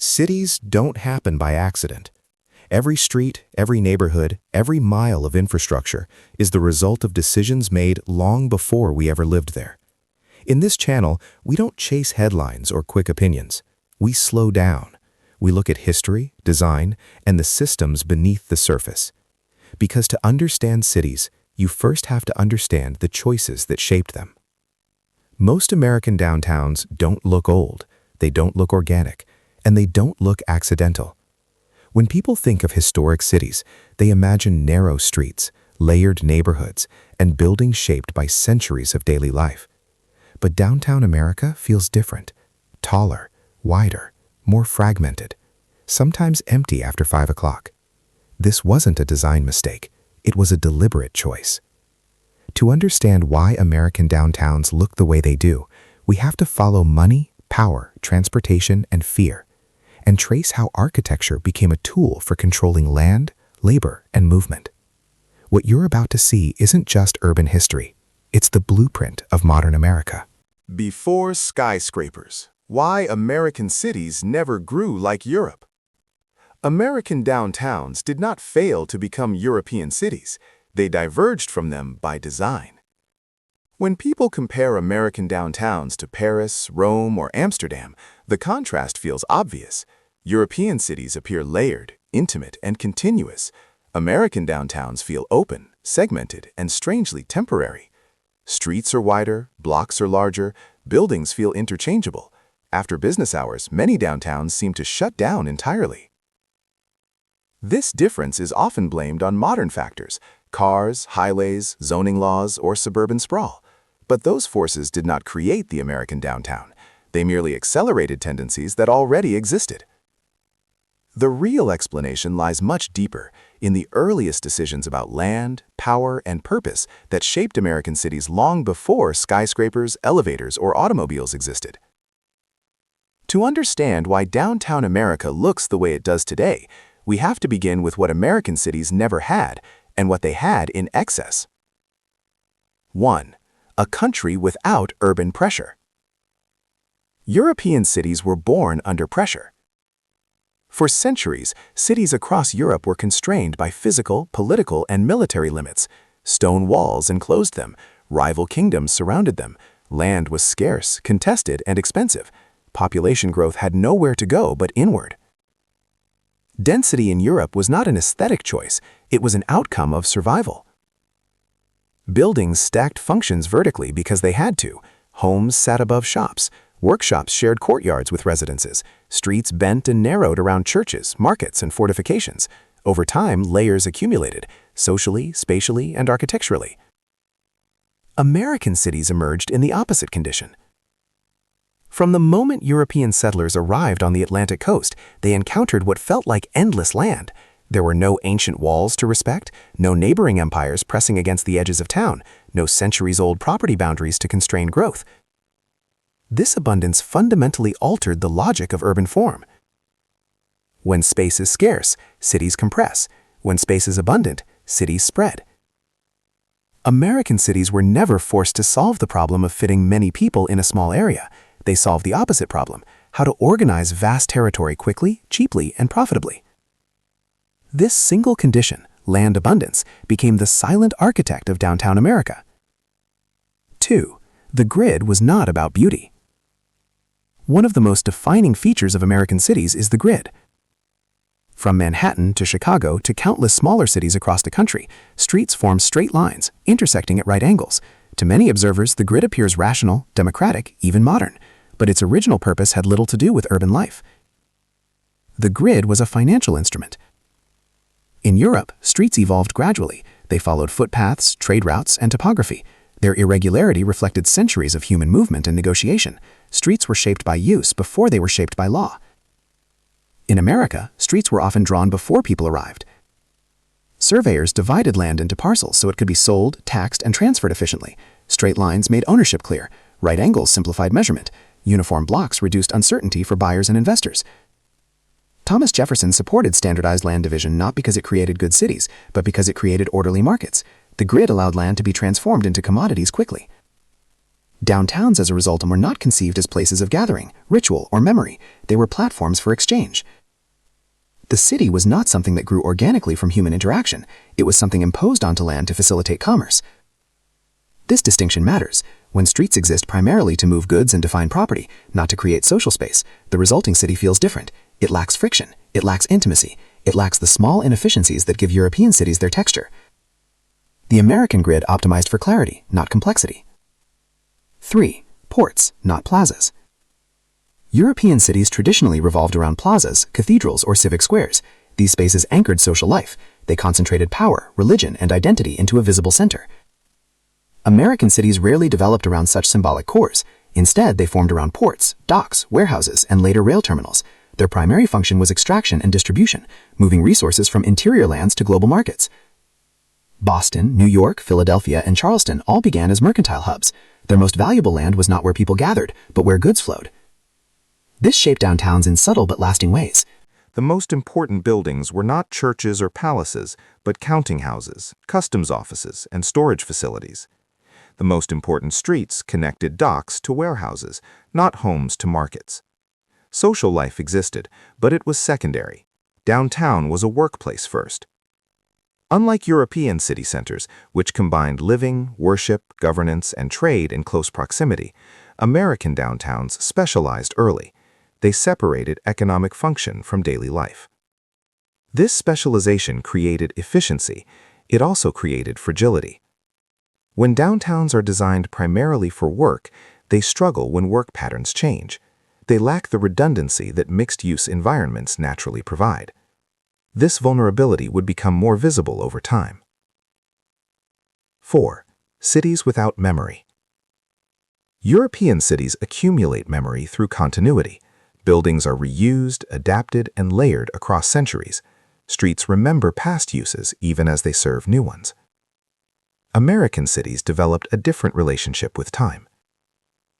Cities don't happen by accident. Every street, every neighborhood, every mile of infrastructure is the result of decisions made long before we ever lived there. In this channel, we don't chase headlines or quick opinions. We slow down. We look at history, design, and the systems beneath the surface. Because to understand cities, you first have to understand the choices that shaped them. Most American downtowns don't look old, they don't look organic, and they don't look accidental. When people think of historic cities, they imagine narrow streets, layered neighborhoods, and buildings shaped by centuries of daily life. But downtown America feels different, taller, wider, more fragmented, sometimes empty after 5 o'clock. This wasn't a design mistake, it was a deliberate choice. To understand why American downtowns look the way they do, we have to follow money, power, transportation, and fear, and trace how architecture became a tool for controlling land, labor, and movement. What you're about to see isn't just urban history, it's the blueprint of modern America. Before skyscrapers, why American cities never grew like Europe. American downtowns did not fail to become European cities. They diverged from them by design. When people compare American downtowns to Paris, Rome, or Amsterdam, the contrast feels obvious. European cities appear layered, intimate, and continuous. American downtowns feel open, segmented, and strangely temporary. Streets are wider, blocks are larger, buildings feel interchangeable. After business hours, many downtowns seem to shut down entirely. This difference is often blamed on modern factors: cars, highways, zoning laws, or suburban sprawl. But those forces did not create the American downtown. They merely accelerated tendencies that already existed. The real explanation lies much deeper, in the earliest decisions about land, power, and purpose that shaped American cities long before skyscrapers, elevators, or automobiles existed. To understand why downtown America looks the way it does today, we have to begin with what American cities never had and what they had in excess. 1. A country without urban pressure. European cities were born under pressure. For centuries, cities across Europe were constrained by physical, political, and military limits. Stone walls enclosed them, rival kingdoms surrounded them, land was scarce, contested, and expensive. Population growth had nowhere to go but inward. Density in Europe was not an aesthetic choice, it was an outcome of survival. Buildings stacked functions vertically because they had to. Homes sat above shops. Workshops shared courtyards with residences. Streets bent and narrowed around churches, markets, and fortifications. Over time, layers accumulated, socially, spatially, and architecturally. American cities emerged in the opposite condition. From the moment European settlers arrived on the Atlantic coast, they encountered what felt like endless land. There were no ancient walls to respect, no neighboring empires pressing against the edges of town, no centuries-old property boundaries to constrain growth. This abundance fundamentally altered the logic of urban form. When space is scarce, cities compress. When space is abundant, cities spread. American cities were never forced to solve the problem of fitting many people in a small area. They solved the opposite problem: how to organize vast territory quickly, cheaply, and profitably. This single condition, land abundance, became the silent architect of downtown America. 2. The grid was not about beauty. One of the most defining features of American cities is the grid. From Manhattan to Chicago to countless smaller cities across the country, streets form straight lines, intersecting at right angles. To many observers, the grid appears rational, democratic, even modern, but its original purpose had little to do with urban life. The grid was a financial instrument. In Europe, streets evolved gradually. They followed footpaths, trade routes, and topography. Their irregularity reflected centuries of human movement and negotiation. Streets were shaped by use before they were shaped by law. In America, streets were often drawn before people arrived. Surveyors divided land into parcels so it could be sold, taxed, and transferred efficiently. Straight lines made ownership clear. Right angles simplified measurement. Uniform blocks reduced uncertainty for buyers and investors. Thomas Jefferson supported standardized land division not because it created good cities, but because it created orderly markets. The grid allowed land to be transformed into commodities quickly. Downtowns, as a result, were not conceived as places of gathering, ritual, or memory. They were platforms for exchange. The city was not something that grew organically from human interaction. It was something imposed onto land to facilitate commerce. This distinction matters. When streets exist primarily to move goods and define property, not to create social space, the resulting city feels different. It lacks friction. It lacks intimacy. It lacks the small inefficiencies that give European cities their texture. The American grid optimized for clarity, not complexity. 3. Ports, not plazas. European cities traditionally revolved around plazas, cathedrals, or civic squares. These spaces anchored social life. They concentrated power, religion, and identity into a visible center. American cities rarely developed around such symbolic cores. Instead, they formed around ports, docks, warehouses, and later rail terminals. Their primary function was extraction and distribution, moving resources from interior lands to global markets. Boston, New York, Philadelphia, and Charleston all began as mercantile hubs. Their most valuable land was not where people gathered, but where goods flowed. This shaped downtowns in subtle but lasting ways. The most important buildings were not churches or palaces, but counting houses, customs offices, and storage facilities. The most important streets connected docks to warehouses, not homes to markets. Social life existed, but it was secondary. Downtown was a workplace first. Unlike European city centers, which combined living, worship, governance, and trade in close proximity, American downtowns specialized early. They separated economic function from daily life. This specialization created efficiency. It also created fragility. When downtowns are designed primarily for work, they struggle when work patterns change. They lack the redundancy that mixed-use environments naturally provide. This vulnerability would become more visible over time. 4. Cities without memory. European cities accumulate memory through continuity. Buildings are reused, adapted, and layered across centuries. Streets remember past uses even as they serve new ones. American cities developed a different relationship with time.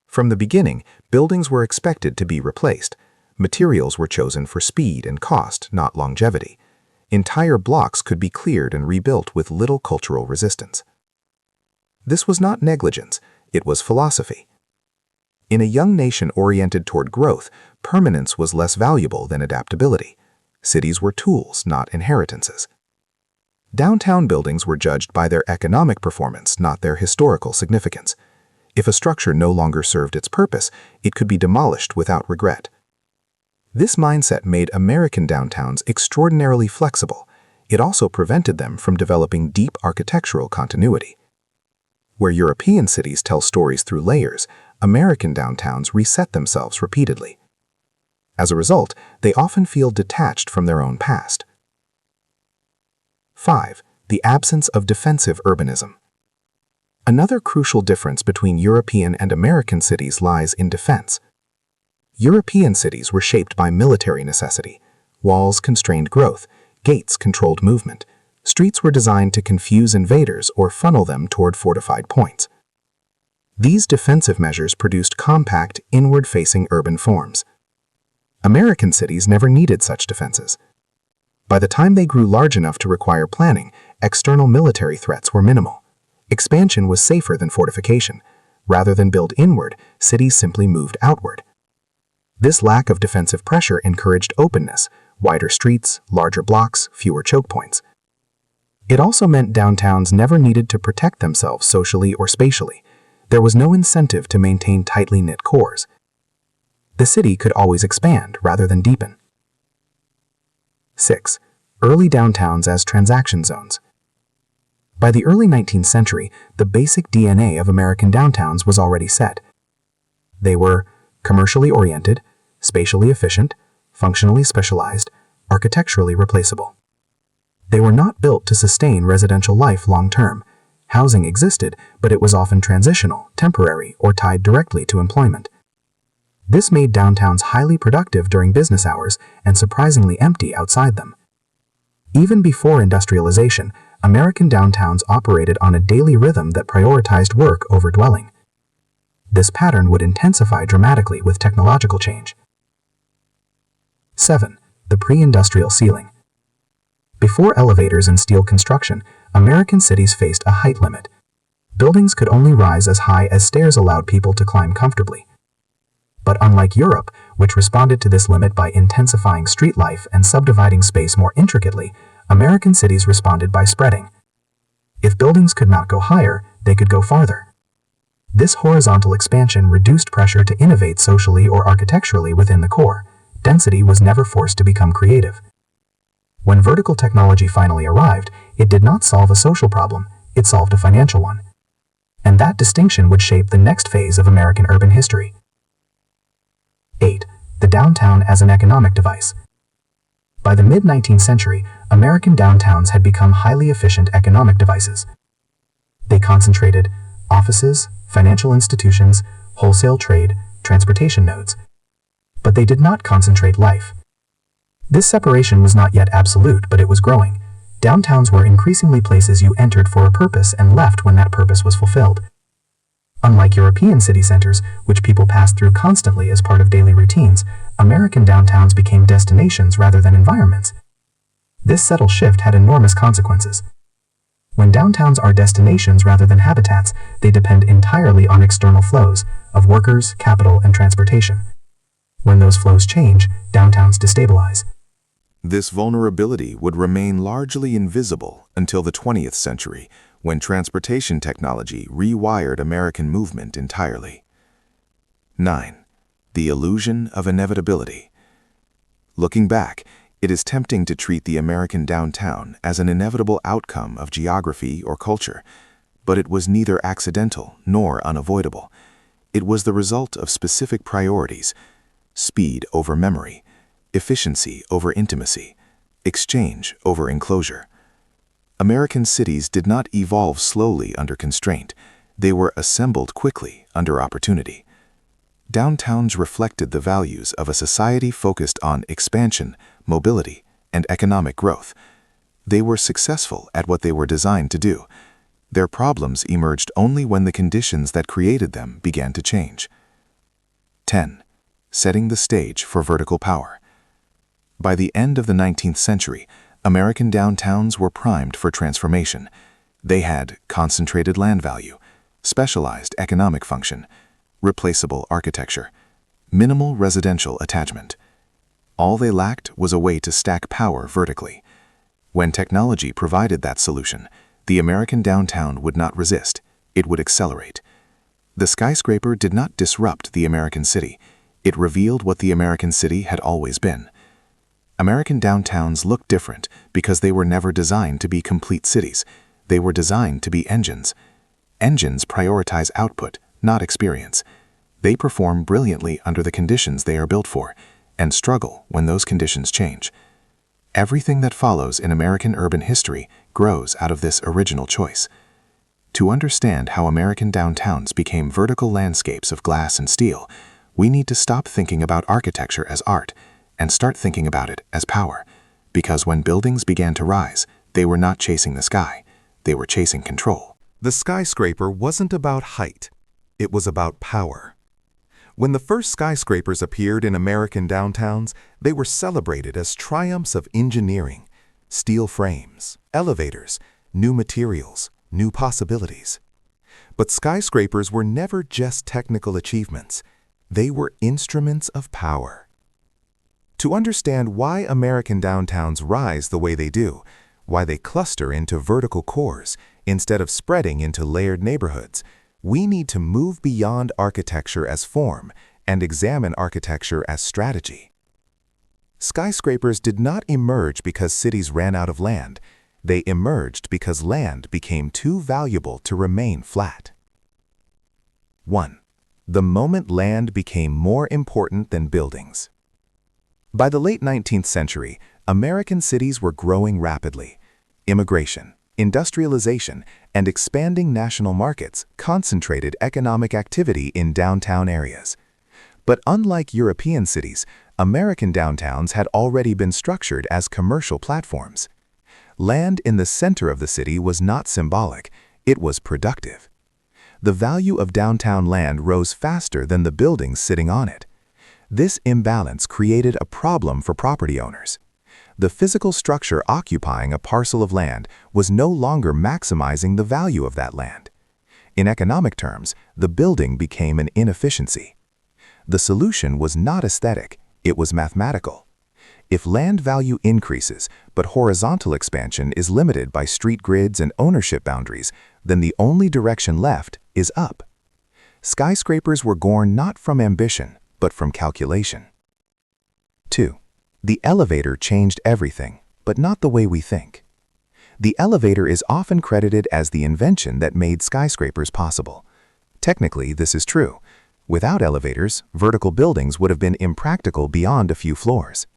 From the beginning, buildings were expected to be replaced. Materials were chosen for speed and cost, not longevity. Entire blocks could be cleared and rebuilt with little cultural resistance. This was not negligence, it was philosophy. In a young nation oriented toward growth, permanence was less valuable than adaptability. Cities were tools, not inheritances. Downtown buildings were judged by their economic performance, not their historical significance. If a structure no longer served its purpose, it could be demolished without regret. This mindset made American downtowns extraordinarily flexible. It also prevented them from developing deep architectural continuity. Where European cities tell stories through layers, American downtowns reset themselves repeatedly. As a result, they often feel detached from their own past. 5. The absence of defensive urbanism. Another crucial difference between European and American cities lies in defense. European cities were shaped by military necessity. Walls constrained growth, gates controlled movement. Streets were designed to confuse invaders or funnel them toward fortified points. These defensive measures produced compact, inward-facing urban forms. American cities never needed such defenses. By the time they grew large enough to require planning, external military threats were minimal. Expansion was safer than fortification. Rather than build inward, cities simply moved outward. This lack of defensive pressure encouraged openness, wider streets, larger blocks, fewer choke points. It also meant downtowns never needed to protect themselves socially or spatially. There was no incentive to maintain tightly knit cores. The city could always expand rather than deepen. 6. Early downtowns as transaction zones. By the early 19th century, the basic DNA of American downtowns was already set. They were commercially oriented, spatially efficient, functionally specialized, architecturally replaceable. They were not built to sustain residential life long-term. Housing existed, but it was often transitional, temporary, or tied directly to employment. This made downtowns highly productive during business hours and surprisingly empty outside them. Even before industrialization, American downtowns operated on a daily rhythm that prioritized work over dwelling. This pattern would intensify dramatically with technological change. 7. The pre-industrial ceiling. Before elevators and steel construction, American cities faced a height limit. Buildings could only rise as high as stairs allowed people to climb comfortably. But unlike Europe, which responded to this limit by intensifying street life and subdividing space more intricately, American cities responded by spreading. If buildings could not go higher, they could go farther. This horizontal expansion reduced pressure to innovate socially or architecturally within the core. Density was never forced to become creative. When vertical technology finally arrived, it did not solve a social problem, it solved a financial one. And that distinction would shape the next phase of American urban history. 8. The downtown as an economic device. By the mid-19th century, American downtowns had become highly efficient economic devices. They concentrated offices, financial institutions, wholesale trade, transportation nodes. But they did not concentrate life. This separation was not yet absolute, but it was growing. Downtowns were increasingly places you entered for a purpose and left when that purpose was fulfilled. Unlike European city centers, which people passed through constantly as part of daily routines, American downtowns became destinations rather than environments. This subtle shift had enormous consequences. When downtowns are destinations rather than habitats, they depend entirely on external flows of workers, capital, and transportation. When those flows change, downtowns destabilize. This vulnerability would remain largely invisible until the 20th century, when transportation technology rewired American movement entirely. 9. The illusion of inevitability. Looking back, it is tempting to treat the American downtown as an inevitable outcome of geography or culture, but it was neither accidental nor unavoidable. It was the result of specific priorities: speed over memory, efficiency over intimacy, exchange over enclosure. American cities did not evolve slowly under constraint. They were assembled quickly under opportunity. Downtowns reflected the values of a society focused on expansion, mobility, and economic growth. They were successful at what they were designed to do. Their problems emerged only when the conditions that created them began to change. 10. Setting the stage for vertical power. By the end of the 19th century, American downtowns were primed for transformation. They had concentrated land value, specialized economic function, replaceable architecture, minimal residential attachment. All they lacked was a way to stack power vertically. When technology provided that solution, the American downtown would not resist, it would accelerate. The skyscraper did not disrupt the American city. It revealed what the American city had always been. American downtowns look different because they were never designed to be complete cities. They were designed to be engines. Engines prioritize output, not experience. They perform brilliantly under the conditions they are built for, and struggle when those conditions change. Everything that follows in American urban history grows out of this original choice. To understand how American downtowns became vertical landscapes of glass and steel, we need to stop thinking about architecture as art and start thinking about it as power. Because when buildings began to rise, they were not chasing the sky, they were chasing control. The skyscraper wasn't about height, it was about power. When the first skyscrapers appeared in American downtowns, they were celebrated as triumphs of engineering: steel frames, elevators, new materials, new possibilities. But skyscrapers were never just technical achievements. They were instruments of power. To understand why American downtowns rise the way they do, why they cluster into vertical cores instead of spreading into layered neighborhoods, we need to move beyond architecture as form and examine architecture as strategy. Skyscrapers did not emerge because cities ran out of land. They emerged because land became too valuable to remain flat. 1. The moment land became more important than buildings. By the late 19th century, American cities were growing rapidly. Immigration, industrialization, and expanding national markets concentrated economic activity in downtown areas. But unlike European cities, American downtowns had already been structured as commercial platforms. Land in the center of the city was not symbolic, it was productive. The value of downtown land rose faster than the buildings sitting on it. This imbalance created a problem for property owners. The physical structure occupying a parcel of land was no longer maximizing the value of that land. In economic terms, the building became an inefficiency. The solution was not aesthetic, it was mathematical. If land value increases, but horizontal expansion is limited by street grids and ownership boundaries, then the only direction left is up. Skyscrapers were born not from ambition, but from calculation. 2. The elevator changed everything, but not the way we think. The elevator is often credited as the invention that made skyscrapers possible. Technically, this is true. Without elevators, vertical buildings would have been impractical beyond a few floors.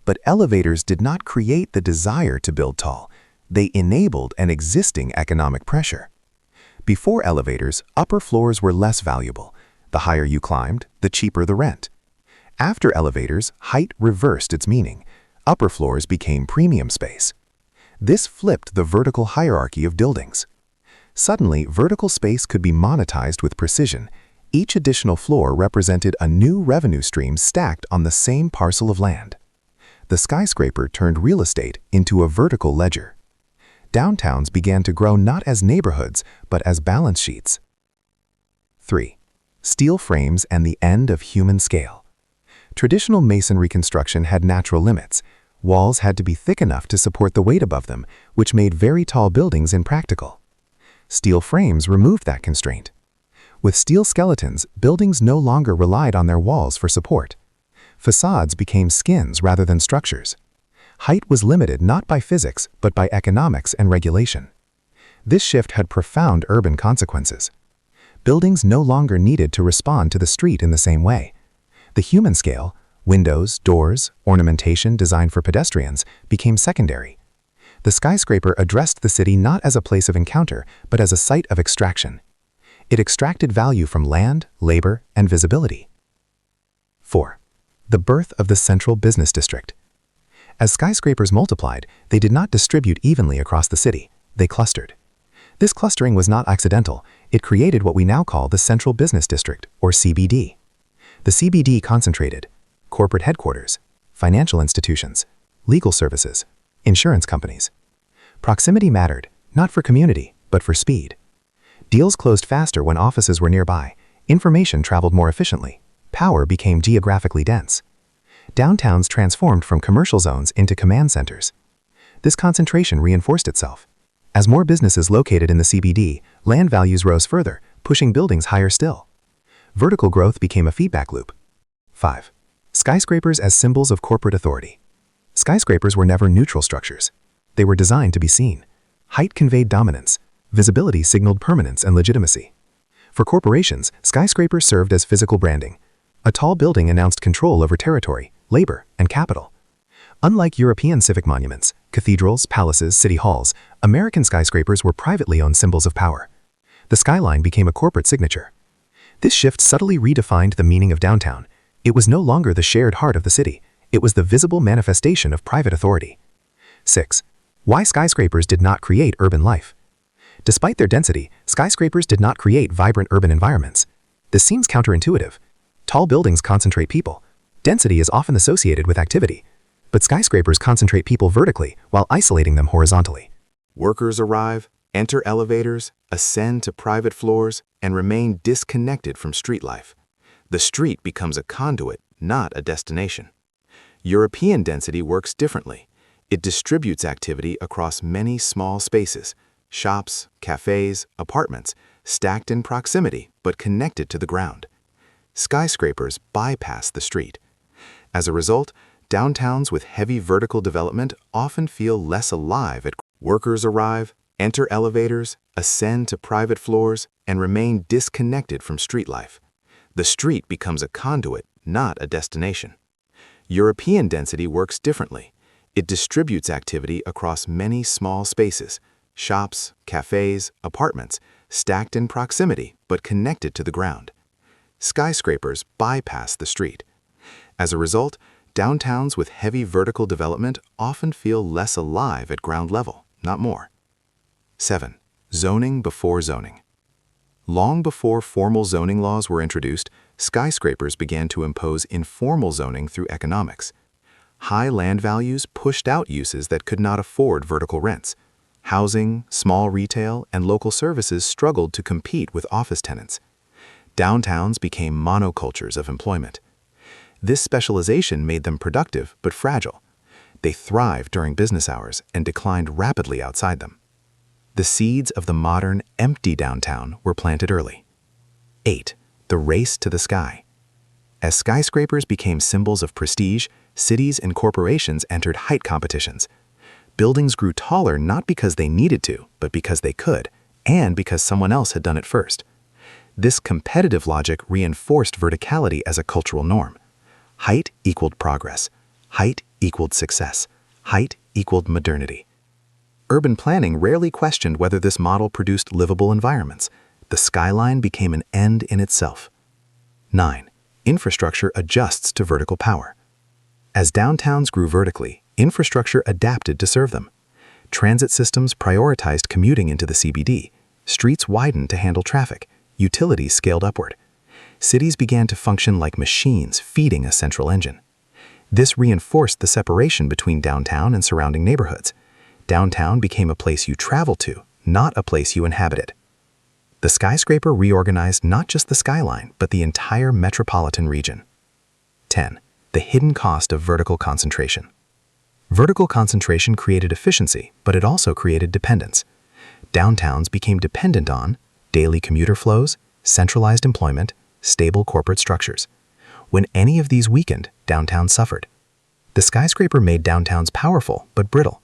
But elevators did not create the desire to build tall. They enabled an existing economic pressure. Before elevators, upper floors were less valuable. The higher you climbed, the cheaper the rent. After elevators, height reversed its meaning. Upper floors became premium space. This flipped the vertical hierarchy of buildings. Suddenly, vertical space could be monetized with precision. Each additional floor represented a new revenue stream stacked on the same parcel of land. The skyscraper turned real estate into a vertical ledger. Downtowns began to grow not as neighborhoods, but as balance sheets. 3. Steel frames and the end of human scale. Traditional masonry construction had natural limits. Walls had to be thick enough to support the weight above them, which made very tall buildings impractical. Steel frames removed that constraint. With steel skeletons, buildings no longer relied on their walls for support. Facades became skins rather than structures. Height was limited not by physics, but by economics and regulation. This shift had profound urban consequences. Buildings no longer needed to respond to the street in the same way. The human scale, windows, doors, ornamentation designed for pedestrians, became secondary. The skyscraper addressed the city not as a place of encounter, but as a site of extraction. It extracted value from land, labor, and visibility. 4. The birth of the central business district. As skyscrapers multiplied, they did not distribute evenly across the city, they clustered. This clustering was not accidental, it created what we now call the Central Business District, or CBD. The CBD concentrated corporate headquarters, financial institutions, legal services, insurance companies. Proximity mattered, not for community, but for speed. Deals closed faster when offices were nearby, information traveled more efficiently, power became geographically dense. Downtowns transformed from commercial zones into command centers. This concentration reinforced itself. As more businesses located in the CBD, land values rose further, pushing buildings higher still. Vertical growth became a feedback loop. 5. Skyscrapers as symbols of corporate authority. Skyscrapers were never neutral structures. They were designed to be seen. Height conveyed dominance. Visibility signaled permanence and legitimacy. For corporations, skyscrapers served as physical branding. A tall building announced control over territory, labor, and capital. Unlike European civic monuments, cathedrals, palaces, city halls, American skyscrapers were privately owned symbols of power. The skyline became a corporate signature. This shift subtly redefined the meaning of downtown. It was no longer the shared heart of the city. It was the visible manifestation of private authority. 6. Why skyscrapers did not create urban life. Despite their density, skyscrapers did not create vibrant urban environments. This seems counterintuitive. Tall buildings concentrate people. Density is often associated with activity. But skyscrapers concentrate people vertically while isolating them horizontally. Workers arrive, enter elevators, ascend to private floors, and remain disconnected from street life. The street becomes a conduit, not a destination. European density works differently. It distributes activity across many small spaces, shops, cafes, apartments, stacked in proximity but connected to the ground. Skyscrapers bypass the street. As a result, downtowns with heavy vertical development often feel less alive at workers arrive, enter elevators, ascend to private floors, and remain disconnected from street life. The street becomes a conduit, not a destination. European density works differently. It distributes activity across many small spaces, shops, cafes, apartments, stacked in proximity but connected to the ground. Skyscrapers bypass the street. As a result, downtowns with heavy vertical development often feel less alive at ground level, not more. 7. Zoning before zoning. Long before formal zoning laws were introduced, skyscrapers began to impose informal zoning through economics. High land values pushed out uses that could not afford vertical rents. Housing, small retail, and local services struggled to compete with office tenants. Downtowns became monocultures of employment. This specialization made them productive but fragile. They thrived during business hours and declined rapidly outside them. The seeds of the modern, empty downtown were planted early. 8. The race to the sky. As skyscrapers became symbols of prestige, cities and corporations entered height competitions. Buildings grew taller not because they needed to, but because they could, and because someone else had done it first. This competitive logic reinforced verticality as a cultural norm. Height equaled progress. Height equaled success. Height equaled modernity. Urban planning rarely questioned whether this model produced livable environments. The skyline became an end in itself. 9. Infrastructure adjusts to vertical power. As downtowns grew vertically, infrastructure adapted to serve them. Transit systems prioritized commuting into the CBD. Streets widened to handle traffic. Utilities scaled upward. Cities began to function like machines feeding a central engine. This reinforced the separation between downtown and surrounding neighborhoods. Downtown became a place you traveled to, not a place you inhabited. The skyscraper reorganized not just the skyline, but the entire metropolitan region. 10. The hidden cost of vertical concentration. Vertical concentration created efficiency, but it also created dependence. Downtowns became dependent on daily commuter flows, centralized employment, stable corporate structures. When any of these weakened, downtowns suffered. The skyscraper made downtowns powerful but brittle.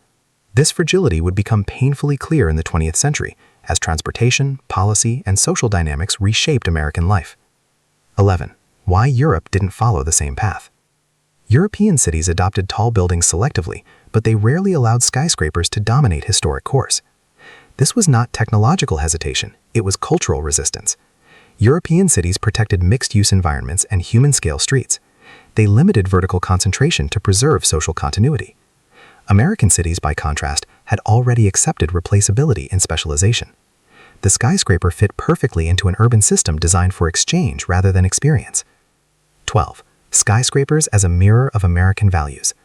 This fragility would become painfully clear in the 20th century as transportation, policy, and social dynamics reshaped American life. 11. Why Europe didn't follow the same path. European cities adopted tall buildings selectively, but they rarely allowed skyscrapers to dominate historic course. This was not technological hesitation, it was cultural resistance. European cities protected mixed-use environments and human-scale streets. They limited vertical concentration to preserve social continuity. American cities, by contrast, had already accepted replaceability and specialization. The skyscraper fit perfectly into an urban system designed for exchange rather than experience. 12. Skyscrapers as a mirror of American values.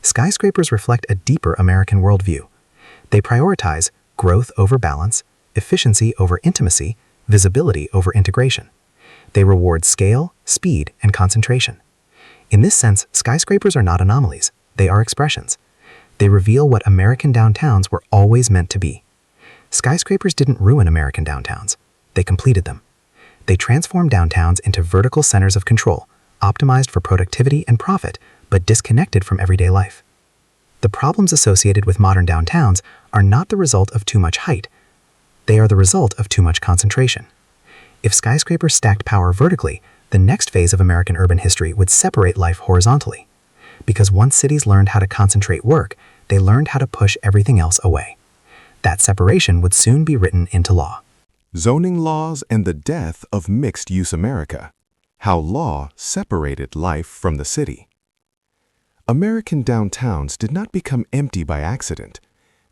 Skyscrapers reflect a deeper American worldview. They prioritize growth over balance, efficiency over intimacy, visibility over integration. They reward scale, speed, and concentration. In this sense, skyscrapers are not anomalies, they are expressions. They reveal what American downtowns were always meant to be. Skyscrapers didn't ruin American downtowns, they completed them. They transformed downtowns into vertical centers of control, optimized for productivity and profit, but disconnected from everyday life. The problems associated with modern downtowns are not the result of too much height. They are the result of too much concentration. If skyscrapers stacked power vertically, the next phase of American urban history would separate life horizontally. Because once cities learned how to concentrate work, they learned how to push everything else away. That separation would soon be written into law. Zoning laws and the death of mixed-use America. How law separated life from the city. American downtowns did not become empty by accident.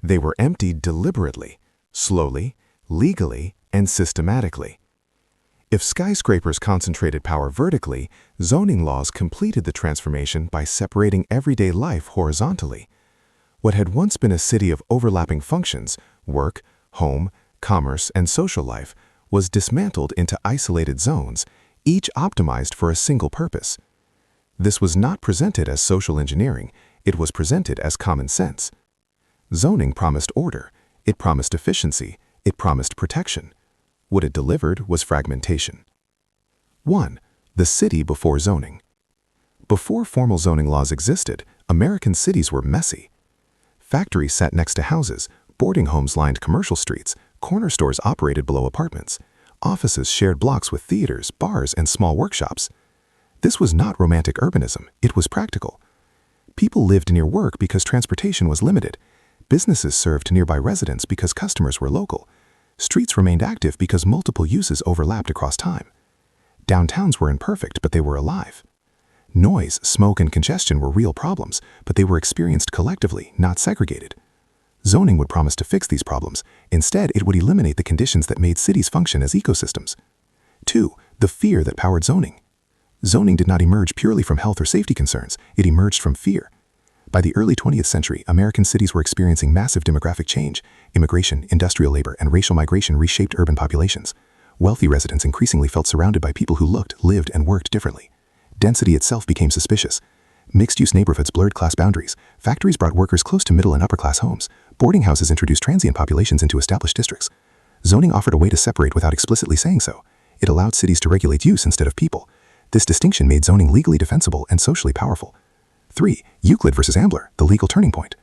They were emptied deliberately, slowly, legally, and systematically. If skyscrapers concentrated power vertically, zoning laws completed the transformation by separating everyday life horizontally. What had once been a city of overlapping functions, work, home, commerce, and social life, was dismantled into isolated zones, each optimized for a single purpose. This was not presented as social engineering, it was presented as common sense. Zoning promised order, it promised efficiency, it promised protection. What it delivered was fragmentation. 1. The city before zoning. Before formal zoning laws existed, American cities were messy. Factories sat next to houses, boarding homes lined commercial streets, corner stores operated below apartments, offices shared blocks with theaters, bars, and small workshops. This was not romantic urbanism, it was practical. People lived near work because transportation was limited. Businesses served nearby residents because customers were local. Streets remained active because multiple uses overlapped across time. Downtowns were imperfect, but they were alive. Noise, smoke, and congestion were real problems, but they were experienced collectively, not segregated. Zoning would promise to fix these problems. Instead, it would eliminate the conditions that made cities function as ecosystems. 2. The fear that powered zoning. Zoning did not emerge purely from health or safety concerns, it emerged from fear. By the early 20th century, American cities were experiencing massive demographic change. Immigration, industrial labor, and racial migration reshaped urban populations. Wealthy residents increasingly felt surrounded by people who looked, lived, and worked differently. Density itself became suspicious. Mixed-use neighborhoods blurred class boundaries. Factories brought workers close to middle and upper-class homes. Boarding houses introduced transient populations into established districts. Zoning offered a way to separate without explicitly saying so. It allowed cities to regulate use instead of people. This distinction made zoning legally defensible and socially powerful. 3. Euclid versus Ambler, the legal turning point.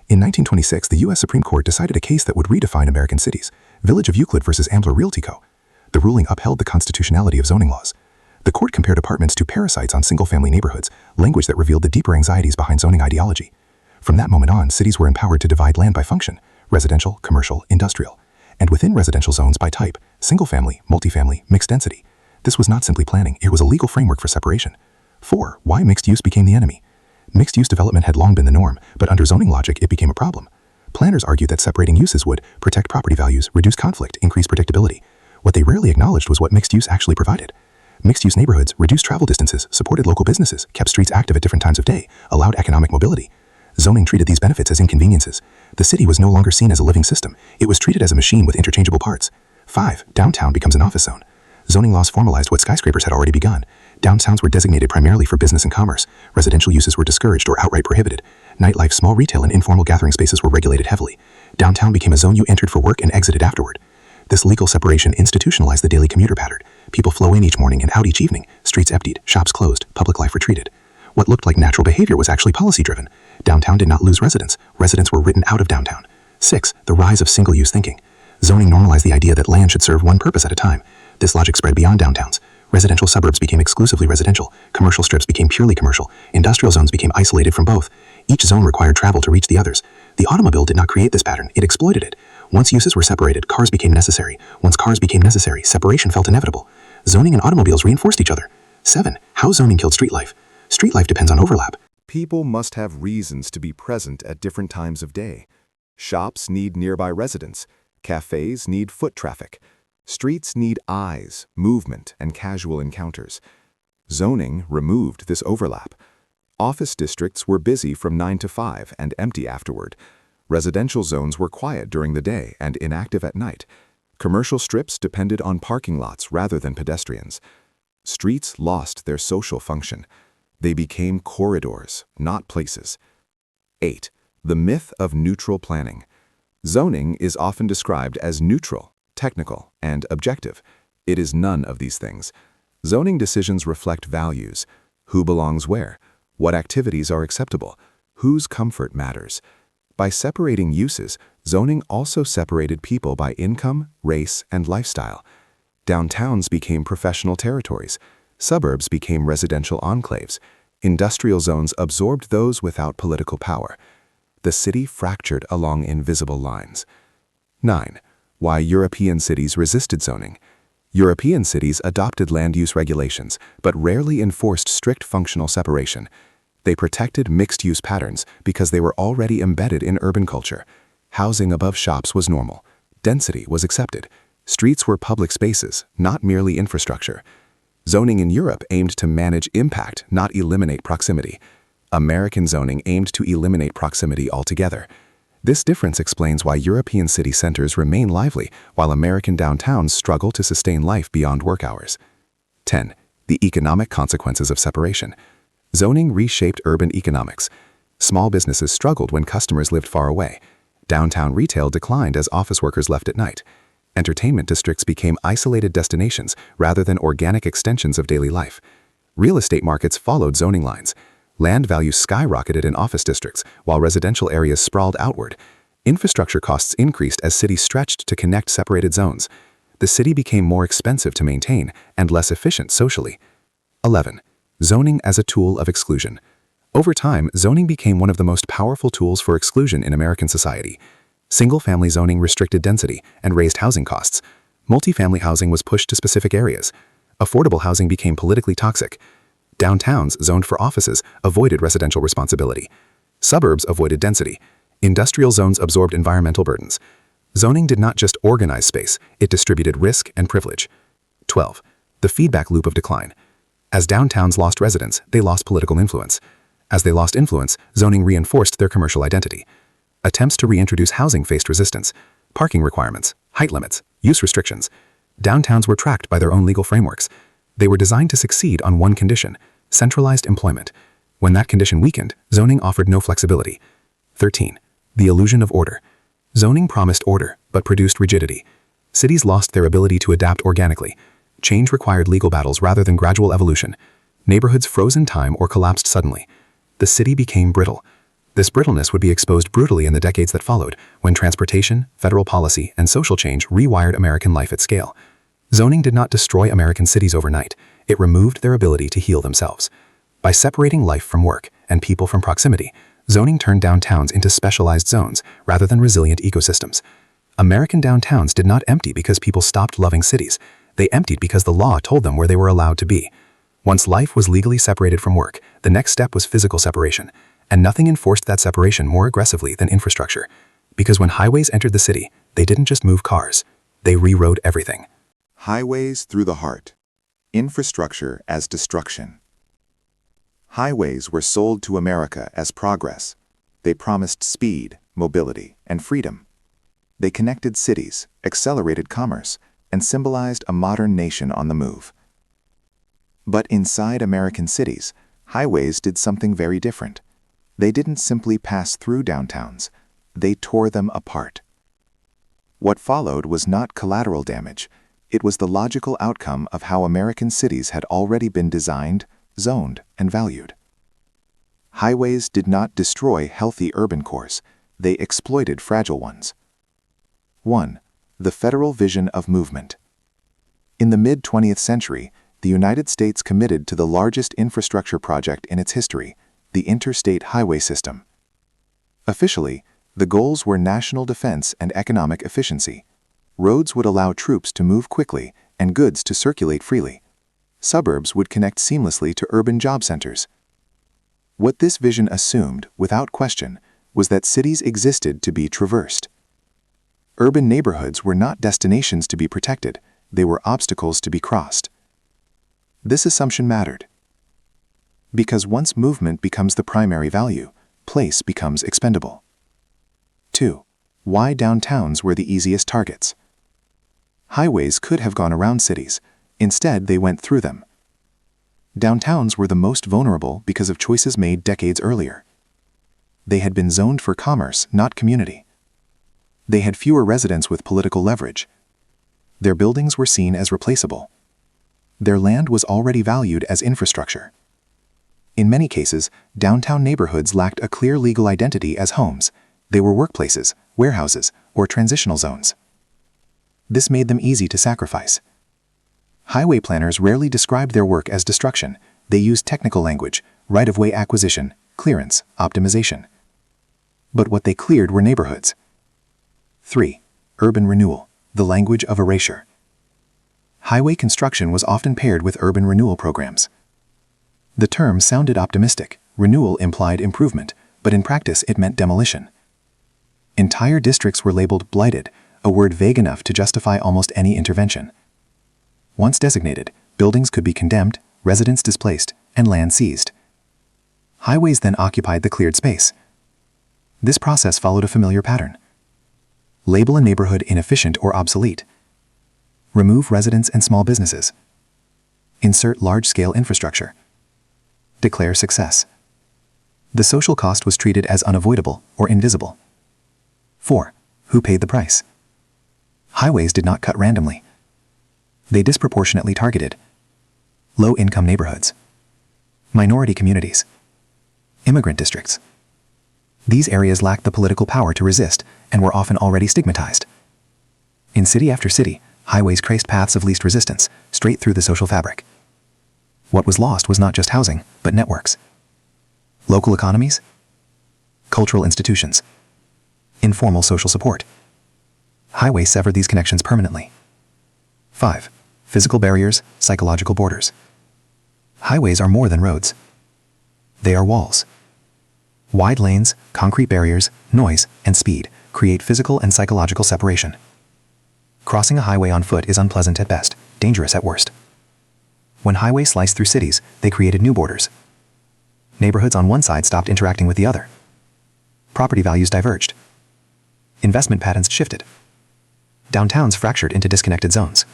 In 1926, the U.S. Supreme Court decided a case that would redefine American cities, Village of Euclid versus Ambler Realty Co. The ruling upheld the constitutionality of zoning laws. The court compared apartments to parasites on single-family neighborhoods, language that revealed the deeper anxieties behind zoning ideology. From that moment on, cities were empowered to divide land by function, residential, commercial, industrial, and within residential zones by type, single-family, multifamily, mixed density. This was not simply planning, it was a legal framework for separation. 4. Why mixed use became the enemy. Mixed-use development had long been the norm, but under zoning logic, it became a problem. Planners argued that separating uses would protect property values, reduce conflict, increase predictability. What they rarely acknowledged was what mixed use actually provided. Mixed-use neighborhoods reduced travel distances, supported local businesses, kept streets active at different times of day, allowed economic mobility. Zoning treated these benefits as inconveniences. The city was no longer seen as a living system. It was treated as a machine with interchangeable parts. 5. Downtown becomes an office zone. Zoning laws formalized what skyscrapers had already begun. Downtowns were designated primarily for business and commerce. Residential uses were discouraged or outright prohibited. Nightlife, small retail, and informal gathering spaces were regulated heavily. Downtown became a zone you entered for work and exited afterward. This legal separation institutionalized the daily commuter pattern. People flow in each morning and out each evening. Streets emptied, shops closed, public life retreated. What looked like natural behavior was actually policy-driven. Downtown did not lose residents. Residents were written out of downtown. 6. The rise of single-use thinking. Zoning normalized the idea that land should serve one purpose at a time. This logic spread beyond downtowns. Residential suburbs became exclusively residential. Commercial strips became purely commercial. Industrial zones became isolated from both. Each zone required travel to reach the others. The automobile did not create this pattern, it exploited it. Once uses were separated, cars became necessary. Once cars became necessary, separation felt inevitable. Zoning and automobiles reinforced each other. 7. How zoning killed street life. Street life depends on overlap. People must have reasons to be present at different times of day. Shops need nearby residents. Cafes need foot traffic. Streets need eyes, movement, and casual encounters. Zoning removed this overlap. Office districts were busy from 9 to 5 and empty afterward. Residential zones were quiet during the day and inactive at night. Commercial strips depended on parking lots rather than pedestrians. Streets lost their social function. They became corridors, not places. 8. The myth of neutral planning. Zoning is often described as neutral, technical, and objective. It is none of these things. Zoning decisions reflect values. Who belongs where? What activities are acceptable? Whose comfort matters? By separating uses, zoning also separated people by income, race, and lifestyle. Downtowns became professional territories. Suburbs became residential enclaves. Industrial zones absorbed those without political power. The city fractured along invisible lines. 9. Why European cities resisted zoning. European cities adopted land use regulations, but rarely enforced strict functional separation. They protected mixed-use patterns because they were already embedded in urban culture. Housing above shops was normal. Density was accepted. Streets were public spaces, not merely infrastructure. Zoning in Europe aimed to manage impact, not eliminate proximity. American zoning aimed to eliminate proximity altogether. This difference explains why European city centers remain lively, while American downtowns struggle to sustain life beyond work hours. 10. The economic consequences of separation. Zoning reshaped urban economics. Small businesses struggled when customers lived far away. Downtown retail declined as office workers left at night. Entertainment districts became isolated destinations rather than organic extensions of daily life. Real estate markets followed zoning lines. Land values skyrocketed in office districts, while residential areas sprawled outward. Infrastructure costs increased as cities stretched to connect separated zones. The city became more expensive to maintain and less efficient socially. 11. Zoning as a tool of exclusion. Over time, zoning became one of the most powerful tools for exclusion in American society. Single-family zoning restricted density and raised housing costs. Multifamily housing was pushed to specific areas. Affordable housing became politically toxic. Downtowns zoned for offices avoided residential responsibility. Suburbs avoided density. Industrial zones absorbed environmental burdens. Zoning did not just organize space, it distributed risk and privilege. 12. The feedback loop of decline. As downtowns lost residents, they lost political influence. As they lost influence, zoning reinforced their commercial identity. Attempts to reintroduce housing faced resistance. Parking requirements, height limits, use restrictions. Downtowns were tracked by their own legal frameworks. They were designed to succeed on one condition: centralized employment. When that condition weakened, zoning offered no flexibility. 13. The illusion of order. Zoning promised order, but produced rigidity. Cities lost their ability to adapt organically. Change required legal battles rather than gradual evolution. Neighborhoods froze in time or collapsed suddenly. The city became brittle. This brittleness would be exposed brutally in the decades that followed, when transportation, federal policy, and social change rewired American life at scale. Zoning did not destroy American cities overnight. It removed their ability to heal themselves. By separating life from work and people from proximity, zoning turned downtowns into specialized zones rather than resilient ecosystems. American downtowns did not empty because people stopped loving cities. They emptied because the law told them where they were allowed to be. Once life was legally separated from work, the next step was physical separation. And nothing enforced that separation more aggressively than infrastructure. Because when highways entered the city, they didn't just move cars. They rewrote everything. Highways through the heart. Infrastructure as destruction. Highways were sold to America as progress. They promised speed, mobility, and freedom. They connected cities, accelerated commerce, and symbolized a modern nation on the move. But inside American cities, highways did something very different. They didn't simply pass through downtowns. They tore them apart. What followed was not collateral damage. It was the logical outcome of how American cities had already been designed, zoned, and valued. Highways did not destroy healthy urban cores. They exploited fragile ones. 1. The federal vision of movement. In the mid-20th century, the United States committed to the largest infrastructure project in its history, the interstate highway system. Officially, the goals were national defense and economic efficiency. Roads would allow troops to move quickly and goods to circulate freely. Suburbs would connect seamlessly to urban job centers. What this vision assumed, without question, was that cities existed to be traversed. Urban neighborhoods were not destinations to be protected, they were obstacles to be crossed. This assumption mattered. Because once movement becomes the primary value, place becomes expendable. 2. Why downtowns were the easiest targets. Highways could have gone around cities. Instead, they went through them. Downtowns were the most vulnerable because of choices made decades earlier. They had been zoned for commerce, not community. They had fewer residents with political leverage. Their buildings were seen as replaceable. Their land was already valued as infrastructure. In many cases, downtown neighborhoods lacked a clear legal identity as homes. They were workplaces, warehouses, or transitional zones. This made them easy to sacrifice. Highway planners rarely described their work as destruction. They used technical language, right-of-way acquisition, clearance, optimization. But what they cleared were neighborhoods. 3. Urban renewal, the language of erasure. Highway construction was often paired with urban renewal programs. The term sounded optimistic. Renewal implied improvement, but in practice it meant demolition. Entire districts were labeled blighted, a word vague enough to justify almost any intervention. Once designated, buildings could be condemned, residents displaced, and land seized. Highways then occupied the cleared space. This process followed a familiar pattern. Label a neighborhood inefficient or obsolete. Remove residents and small businesses. Insert large-scale infrastructure. Declare success. The social cost was treated as unavoidable or invisible. 4. Who paid the price? Highways did not cut randomly. They disproportionately targeted low-income neighborhoods, minority communities, immigrant districts. These areas lacked the political power to resist and were often already stigmatized. In city after city, highways traced paths of least resistance, straight through the social fabric. What was lost was not just housing, but networks. Local economies, cultural institutions, informal social support. Highways severed these connections permanently. 5. Physical barriers, psychological borders. Highways are more than roads. They are walls. Wide lanes, concrete barriers, noise, and speed create physical and psychological separation. Crossing a highway on foot is unpleasant at best, dangerous at worst. When highways sliced through cities, they created new borders. Neighborhoods on one side stopped interacting with the other. Property values diverged. Investment patterns shifted. Downtowns fractured into disconnected zones.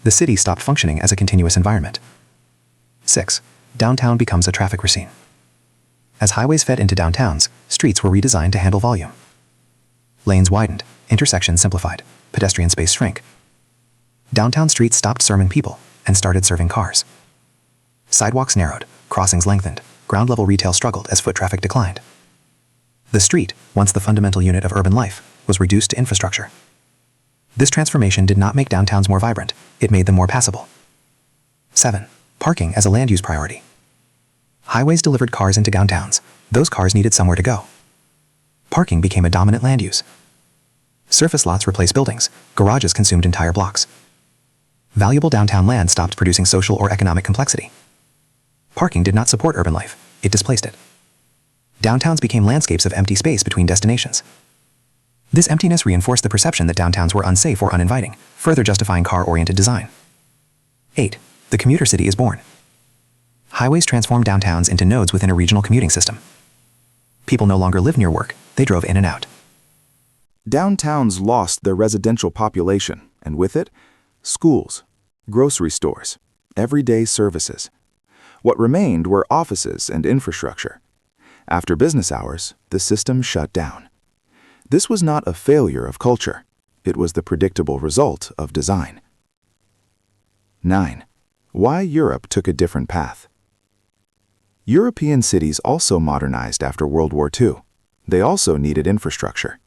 The city stopped functioning as a continuous environment. 6. Downtown becomes a traffic racine. As highways fed into downtowns, streets were redesigned to handle volume. Lanes widened, intersections simplified, pedestrian space shrank. Downtown streets stopped serving people and started serving cars. Sidewalks narrowed, crossings lengthened, ground-level retail struggled as foot traffic declined. The street, once the fundamental unit of urban life, was reduced to infrastructure. This transformation did not make downtowns more vibrant, it made them more passable. 7. Parking as a land use priority. Highways delivered cars into downtowns. Those cars needed somewhere to go. Parking became a dominant land use. Surface lots replaced buildings, garages consumed entire blocks. Valuable downtown land stopped producing social or economic complexity. Parking did not support urban life, it displaced it. Downtowns became landscapes of empty space between destinations. This emptiness reinforced the perception that downtowns were unsafe or uninviting, further justifying car-oriented design. 8. The commuter city is born. Highways transformed downtowns into nodes within a regional commuting system. People no longer lived near work, they drove in and out. Downtowns lost their residential population, and with it, schools, grocery stores, everyday services. What remained were offices and infrastructure. After business hours, the system shut down. This was not a failure of culture. It was the predictable result of design. 9. Why Europe took a different path. European cities also modernized after World War II. They also needed infrastructure.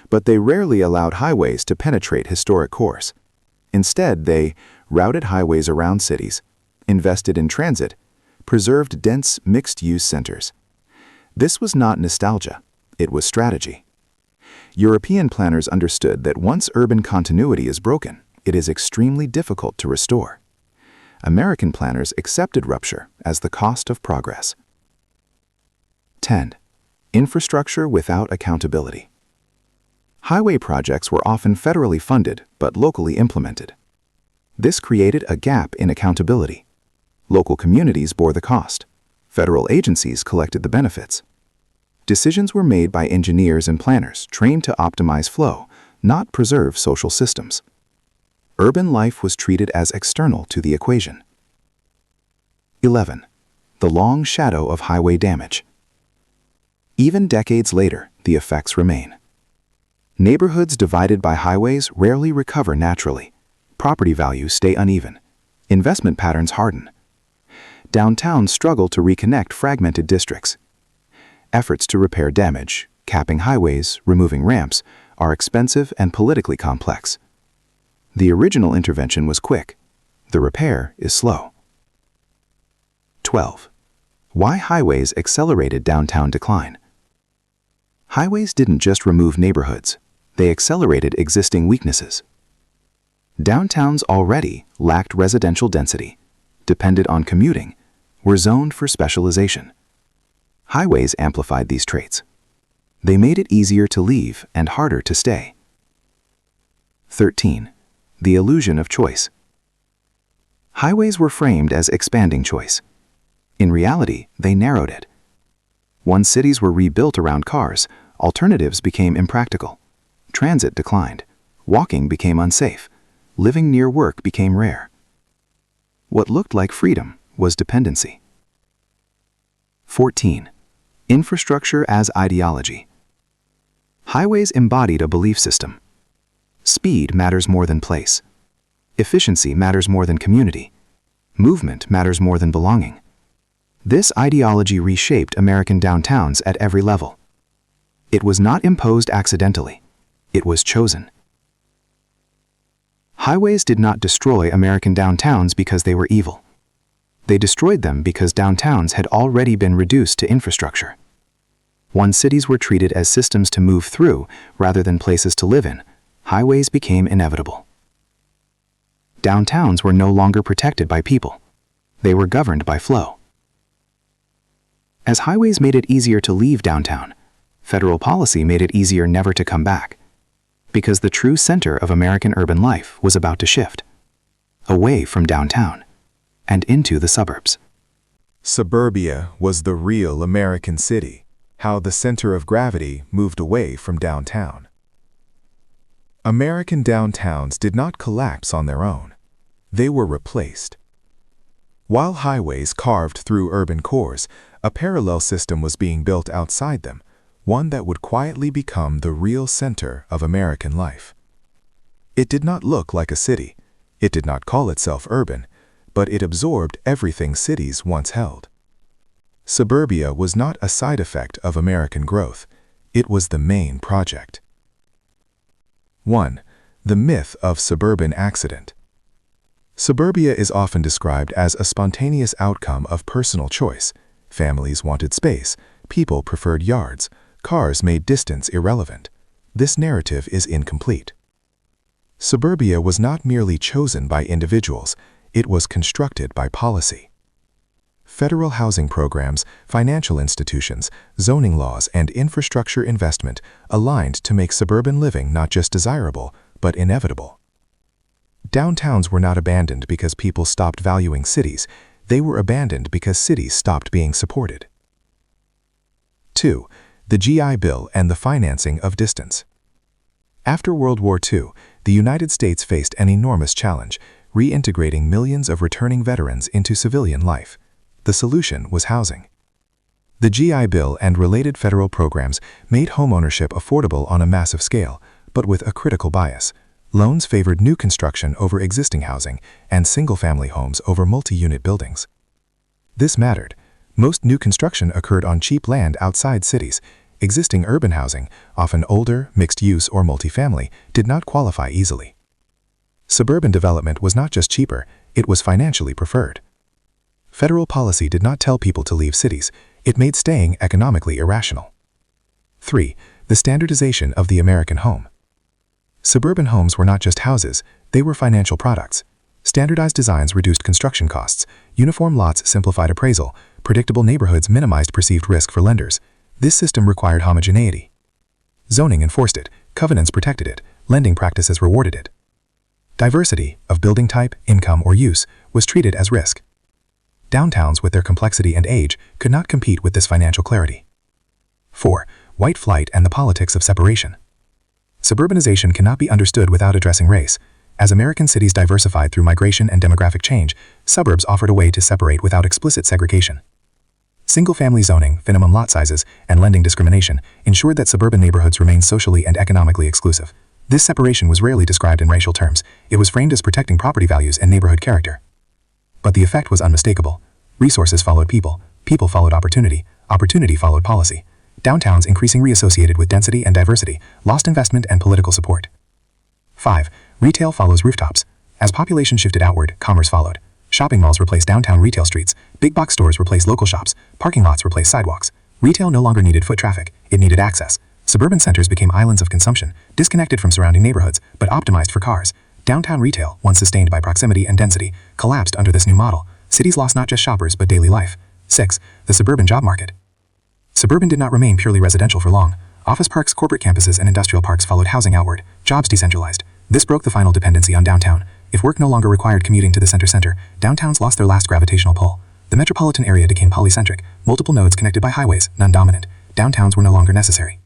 But they rarely allowed highways to penetrate historic cores. Instead, they routed highways around cities, invested in transit, preserved dense mixed-use centers. This was not nostalgia, it was strategy. European planners understood that once urban continuity is broken, it is extremely difficult to restore. American planners accepted rupture as the cost of progress. 10. Infrastructure without accountability. Highway projects were often federally funded but locally implemented. This created a gap in accountability. Local communities bore the cost. Federal agencies collected the benefits. Decisions were made by engineers and planners trained to optimize flow, not preserve social systems. Urban life was treated as external to the equation. 11. The long shadow of highway damage. Even decades later, the effects remain. Neighborhoods divided by highways rarely recover naturally. Property values stay uneven. Investment patterns harden. Downtowns struggle to reconnect fragmented districts. Efforts to repair damage, capping highways, removing ramps, are expensive and politically complex. The original intervention was quick. The repair is slow. 12. Why highways accelerated downtown decline. Highways didn't just remove neighborhoods, they accelerated existing weaknesses. Downtowns already lacked residential density, depended on commuting, were zoned for specialization. Highways amplified these traits. They made it easier to leave and harder to stay. 13. The illusion of choice. Highways were framed as expanding choice. In reality, they narrowed it. Once cities were rebuilt around cars, alternatives became impractical. Transit declined. Walking became unsafe. Living near work became rare. What looked like freedom was dependency. 14. Infrastructure as ideology. Highways embodied a belief system. Speed matters more than place. Efficiency matters more than community. Movement matters more than belonging. This ideology reshaped American downtowns at every level. It was not imposed accidentally. It was chosen. Highways did not destroy American downtowns because they were evil. They destroyed them because downtowns had already been reduced to infrastructure. Once cities were treated as systems to move through rather than places to live in, highways became inevitable. Downtowns were no longer protected by people. They were governed by flow. As highways made it easier to leave downtown, federal policy made it easier never to come back, because the true center of American urban life was about to shift, away from downtown and into the suburbs. Suburbia was the real American city, how the center of gravity moved away from downtown. American downtowns did not collapse on their own. They were replaced. While highways carved through urban cores, a parallel system was being built outside them, one that would quietly become the real center of American life. It did not look like a city. It did not call itself urban, but it absorbed everything cities once held. Suburbia was not a side effect of American growth. It was the main project. 1. The myth of suburban accident. Suburbia is often described as a spontaneous outcome of personal choice. Families wanted space, people preferred yards, cars made distance irrelevant. This narrative is incomplete. Suburbia was not merely chosen by individuals, it was constructed by policy. Federal housing programs, financial institutions, zoning laws, and infrastructure investment aligned to make suburban living not just desirable, but inevitable. Downtowns were not abandoned because people stopped valuing cities, they were abandoned because cities stopped being supported. 2. The GI Bill and the financing of distance. After World War II, the United States faced an enormous challenge, reintegrating millions of returning veterans into civilian life. The solution was housing. The GI Bill and related federal programs made homeownership affordable on a massive scale, but with a critical bias. Loans favored new construction over existing housing and single-family homes over multi-unit buildings. This mattered. Most new construction occurred on cheap land outside cities. Existing urban housing, often older, mixed-use, or multifamily, did not qualify easily. Suburban development was not just cheaper, it was financially preferred. Federal policy did not tell people to leave cities, it made staying economically irrational. 3. The standardization of the American home. Suburban homes were not just houses, they were financial products. Standardized designs reduced construction costs, uniform lots simplified appraisal, predictable neighborhoods minimized perceived risk for lenders. This system required homogeneity. Zoning enforced it, covenants protected it, lending practices rewarded it. Diversity, of building type, income, or use, was treated as risk. Downtowns, with their complexity and age, could not compete with this financial clarity. 4. White flight and the politics of separation. Suburbanization cannot be understood without addressing race. As American cities diversified through migration and demographic change, suburbs offered a way to separate without explicit segregation. Single-family zoning, minimum lot sizes, and lending discrimination ensured that suburban neighborhoods remained socially and economically exclusive. This separation was rarely described in racial terms. It was framed as protecting property values and neighborhood character. But the effect was unmistakable. Resources followed people, people followed opportunity, opportunity followed policy. Downtowns, increasingly associated with density and diversity, lost investment and political support. 5. Retail follows rooftops. As population shifted outward, commerce followed. Shopping malls replaced downtown retail streets, big box stores replaced local shops, parking lots replaced sidewalks. Retail no longer needed foot traffic, it needed access. Suburban centers became islands of consumption, disconnected from surrounding neighborhoods, but optimized for cars. Downtown retail, once sustained by proximity and density, collapsed under this new model. Cities lost not just shoppers but daily life. 6. The suburban job market. Suburban did not remain purely residential for long. Office parks, corporate campuses, and industrial parks followed housing outward. Jobs decentralized. This broke the final dependency on downtown. If work no longer required commuting to the center, downtowns lost their last gravitational pull. The metropolitan area became polycentric, multiple nodes connected by highways, none dominant. Downtowns were no longer necessary.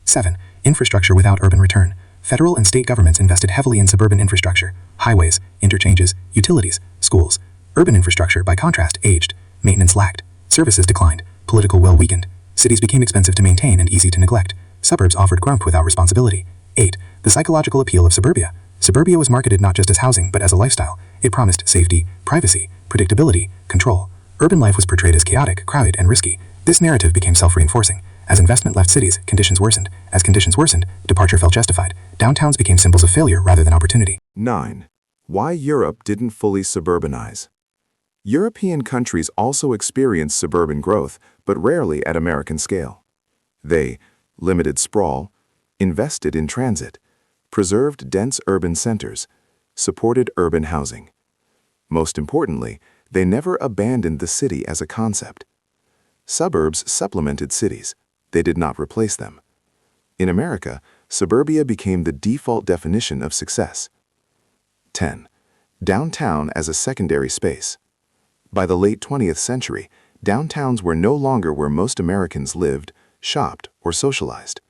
7. Infrastructure without urban return. Federal and state governments invested heavily in suburban infrastructure, highways, interchanges, utilities, schools. Urban infrastructure, by contrast, aged. Maintenance lacked. Services declined. Political will weakened. Cities became expensive to maintain and easy to neglect. Suburbs offered grump without responsibility. 8. The psychological appeal of suburbia. Suburbia was marketed not just as housing but as a lifestyle. It promised safety, privacy, predictability, control. Urban life was portrayed as chaotic, crowded, and risky. This narrative became self-reinforcing. As investment left cities, conditions worsened. As conditions worsened, departure felt justified. Downtowns became symbols of failure rather than opportunity. 9. Why Europe didn't fully suburbanize. European countries also experienced suburban growth, but rarely at American scale. They limited sprawl, invested in transit, preserved dense urban centers, supported urban housing. Most importantly, they never abandoned the city as a concept. Suburbs supplemented cities. They did not replace them. In America, suburbia became the default definition of success. 10. Downtown as a secondary space. By the late 20th century, Downtowns were no longer where most Americans lived, shopped, or socialized.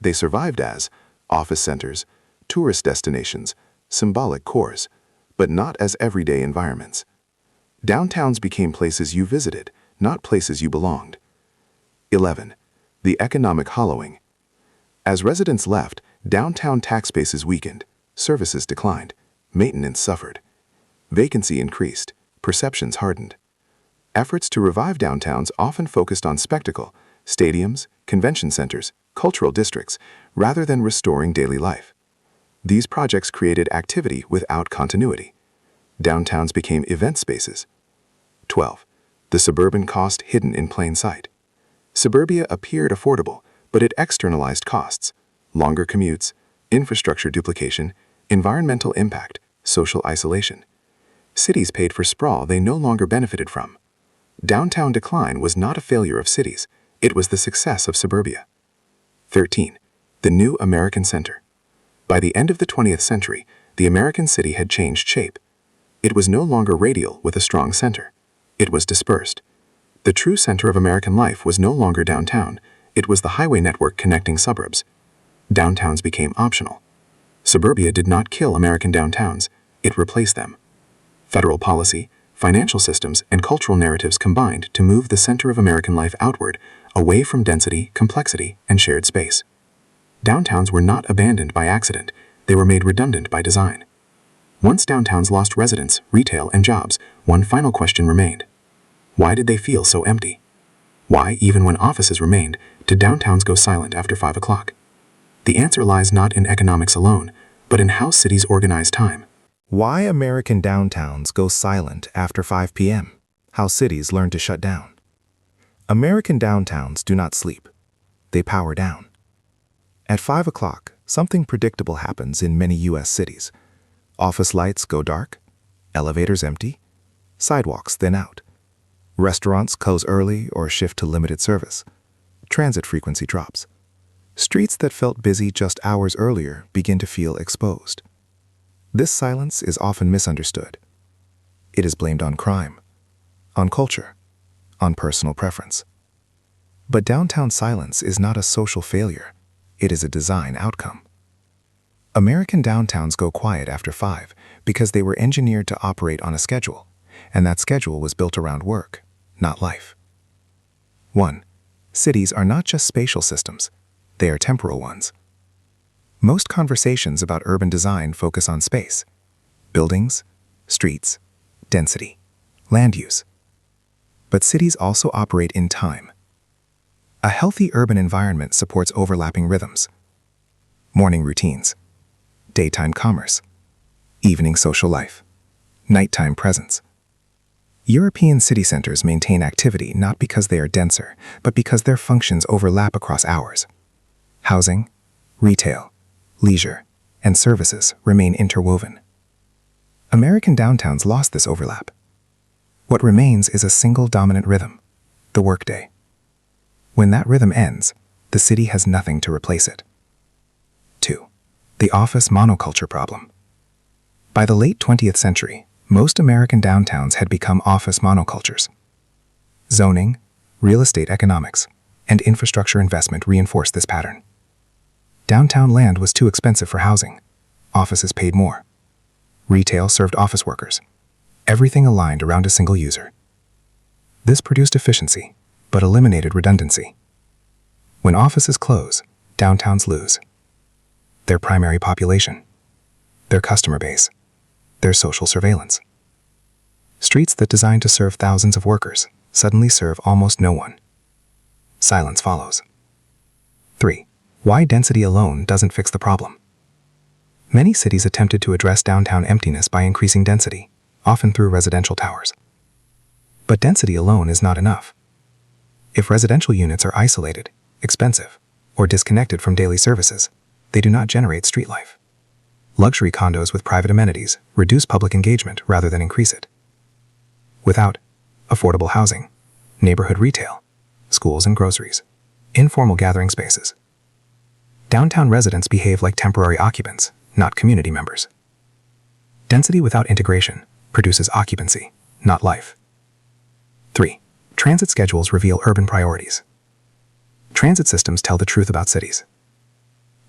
They survived as office centers, tourist destinations, symbolic cores, but not as everyday environments. Downtowns became places you visited, not places you belonged. 11. The economic hollowing. As residents left, downtown tax bases weakened, services declined, maintenance suffered. Vacancy increased, perceptions hardened. Efforts to revive downtowns often focused on spectacle, stadiums, convention centers, cultural districts, rather than restoring daily life. These projects created activity without continuity. Downtowns became event spaces. 12. The suburban cost hidden in plain sight. Suburbia appeared affordable, but it externalized costs: longer commutes, infrastructure duplication, environmental impact, social isolation. Cities paid for sprawl they no longer benefited from. Downtown decline was not a failure of cities, it was the success of suburbia. 13. The new American center. By the end of the 20th century, the American city had changed shape. It was no longer radial with a strong center. It was dispersed. The true center of American life was no longer downtown, it was the highway network connecting suburbs. Downtowns became optional. Suburbia did not kill American downtowns, it replaced them. Federal policy, financial systems, and cultural narratives combined to move the center of American life outward, away from density, complexity, and shared space. Downtowns were not abandoned by accident, they were made redundant by design. Once downtowns lost residents, retail, and jobs, one final question remained. Why did they feel so empty? Why, even when offices remained, did downtowns go silent after 5 o'clock? The answer lies not in economics alone, but in how cities organize time. Why American downtowns go silent after 5 p.m. How cities learn to shut down. American downtowns do not sleep. They power down. At 5 o'clock, something predictable happens in many U.S. cities. Office lights go dark, elevators empty, sidewalks thin out. Restaurants close early or shift to limited service. Transit frequency drops. Streets that felt busy just hours earlier begin to feel exposed. This silence is often misunderstood. It is blamed on crime, on culture, on personal preference. But downtown silence is not a social failure. It is a design outcome. American downtowns go quiet after 5 because they were engineered to operate on a schedule, and that schedule was built around work, not life. 1. Cities are not just spatial systems, they are temporal ones. Most conversations about urban design focus on space: buildings, streets, density, land use. But cities also operate in time. A healthy urban environment supports overlapping rhythms: morning routines, daytime commerce, evening social life, nighttime presence. European city centers maintain activity not because they are denser, but because their functions overlap across hours. Housing, retail, leisure, and services remain interwoven. American downtowns lost this overlap. What remains is a single dominant rhythm: the workday. When that rhythm ends, the city has nothing to replace it. 2. The office monoculture problem. By the late 20th century, most American downtowns had become office monocultures. Zoning, real estate economics, and infrastructure investment reinforced this pattern. Downtown land was too expensive for housing. Offices paid more. Retail served office workers. Everything aligned around a single user. This produced efficiency, but eliminated redundancy. When offices close, downtowns lose their primary population, their customer base, their social surveillance. Streets that designed to serve thousands of workers suddenly serve almost no one. Silence follows. 3. Why density alone doesn't fix the problem. Many cities attempted to address downtown emptiness by increasing density, often through residential towers. But density alone is not enough. If residential units are isolated, expensive, or disconnected from daily services, they do not generate street life. Luxury condos with private amenities reduce public engagement rather than increase it. Without affordable housing, neighborhood retail, schools and groceries, informal gathering spaces, downtown residents behave like temporary occupants, not community members. Density without integration produces occupancy, not life. 3. Transit schedules reveal urban priorities. Transit systems tell the truth about cities.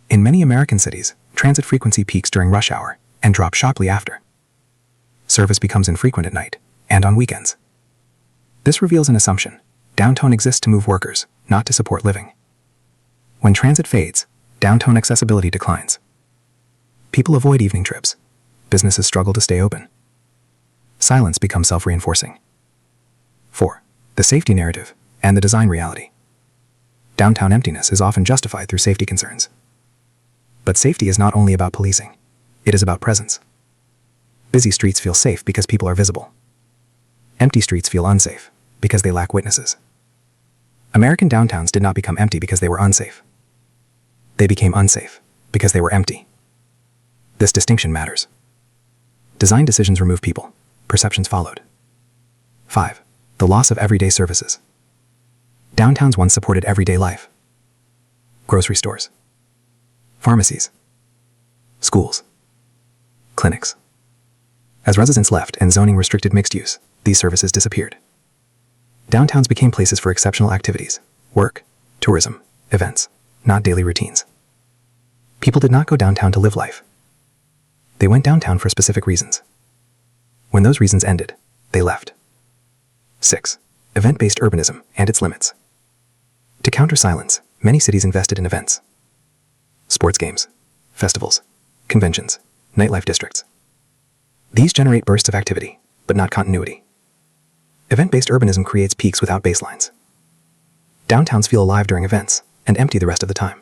In many American cities, transit frequency peaks during rush hour and drops sharply after. Service becomes infrequent at night and on weekends. This reveals an assumption. Downtown exists to move workers, not to support living. When transit fades, downtown accessibility declines. People avoid evening trips. Businesses struggle to stay open. Silence becomes self-reinforcing. 4. The safety narrative and the design reality. Downtown emptiness is often justified through safety concerns. But safety is not only about policing. It is about presence. Busy streets feel safe because people are visible. Empty streets feel unsafe because they lack witnesses. American downtowns did not become empty because they were unsafe. They became unsafe because they were empty. This distinction matters. Design decisions remove people. Perceptions followed. 5. The loss of everyday services. Downtowns once supported everyday life. Grocery stores, pharmacies, schools, clinics. As residents left and zoning restricted mixed use, these services disappeared. Downtowns became places for exceptional activities, work, tourism, events, not daily routines. People did not go downtown to live life. They went downtown for specific reasons. When those reasons ended, they left. 6. Event-based urbanism and its limits. To counter silence, many cities invested in events. Sports games, festivals, conventions, nightlife districts. These generate bursts of activity, but not continuity. Event-based urbanism creates peaks without baselines. Downtowns feel alive during events and empty the rest of the time.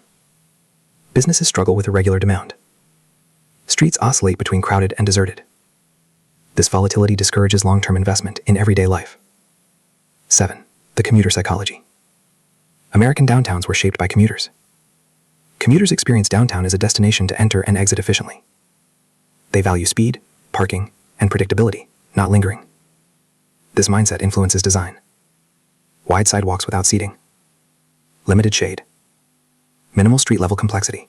Businesses struggle with irregular demand. Streets oscillate between crowded and deserted. This volatility discourages long-term investment in everyday life. 7. The commuter psychology. American downtowns were shaped by commuters. Commuters experience downtown as a destination to enter and exit efficiently. They value speed, parking, and predictability, not lingering. This mindset influences design. Wide sidewalks without seating. Limited shade. Minimal street-level complexity.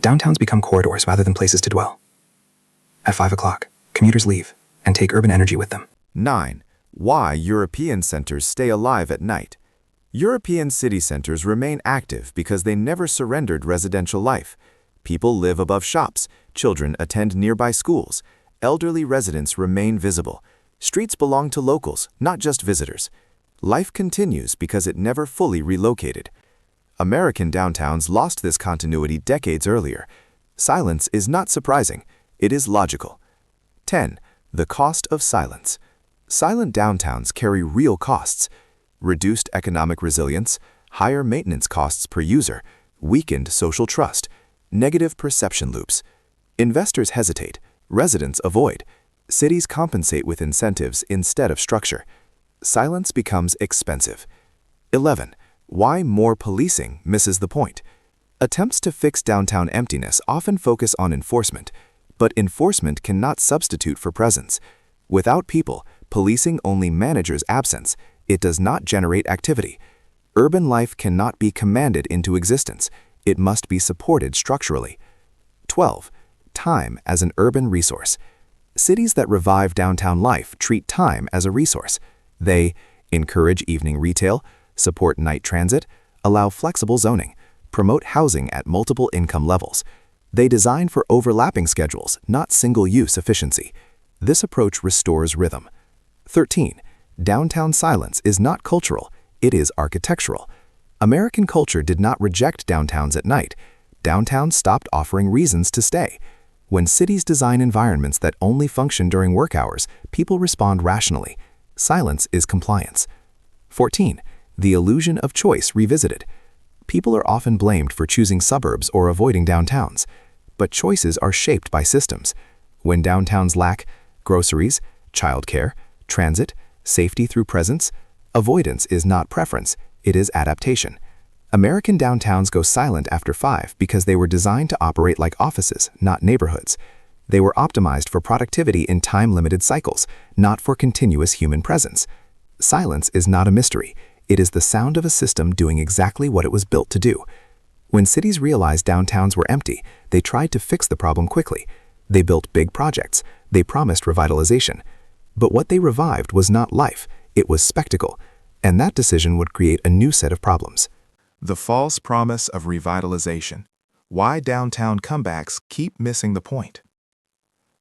Downtowns become corridors rather than places to dwell. At 5 o'clock, commuters leave and take urban energy with them. 9. Why European centers stay alive at night. European city centers remain active because they never surrendered residential life. People live above shops, children attend nearby schools, elderly residents remain visible. Streets belong to locals, not just visitors. Life continues because it never fully relocated. American downtowns lost this continuity decades earlier. Silence is not surprising, it is logical. 10. The cost of silence. Silent downtowns carry real costs. Reduced economic resilience, higher maintenance costs per user, weakened social trust, negative perception loops. Investors hesitate, residents avoid. Cities compensate with incentives instead of structure. Silence becomes expensive. 11. Why more policing misses the point. Attempts to fix downtown emptiness often focus on enforcement, but enforcement cannot substitute for presence. Without people, policing only manages absence. It does not generate activity. Urban life cannot be commanded into existence. It must be supported structurally. 12. Time as an urban resource. Cities that revive downtown life treat time as a resource. They encourage evening retail, support night transit, allow flexible zoning, promote housing at multiple income levels. They design for overlapping schedules, not single-use efficiency. This approach restores rhythm. 13. Downtown silence is not cultural, it is architectural. American culture did not reject downtowns at night. Downtowns stopped offering reasons to stay. When cities design environments that only function during work hours, people respond rationally. Silence is compliance. 14. The illusion of choice revisited. People are often blamed for choosing suburbs or avoiding downtowns. But choices are shaped by systems. When downtowns lack groceries, childcare, transit, safety through presence, avoidance is not preference, it is adaptation. American downtowns go silent after 5 because they were designed to operate like offices, not neighborhoods. They were optimized for productivity in time-limited cycles, not for continuous human presence. Silence is not a mystery. It is the sound of a system doing exactly what it was built to do. When cities realized downtowns were empty, they tried to fix the problem quickly. They built big projects. They promised revitalization. But what they revived was not life, it was spectacle. And that decision would create a new set of problems. The false promise of revitalization. Why downtown comebacks keep missing the point.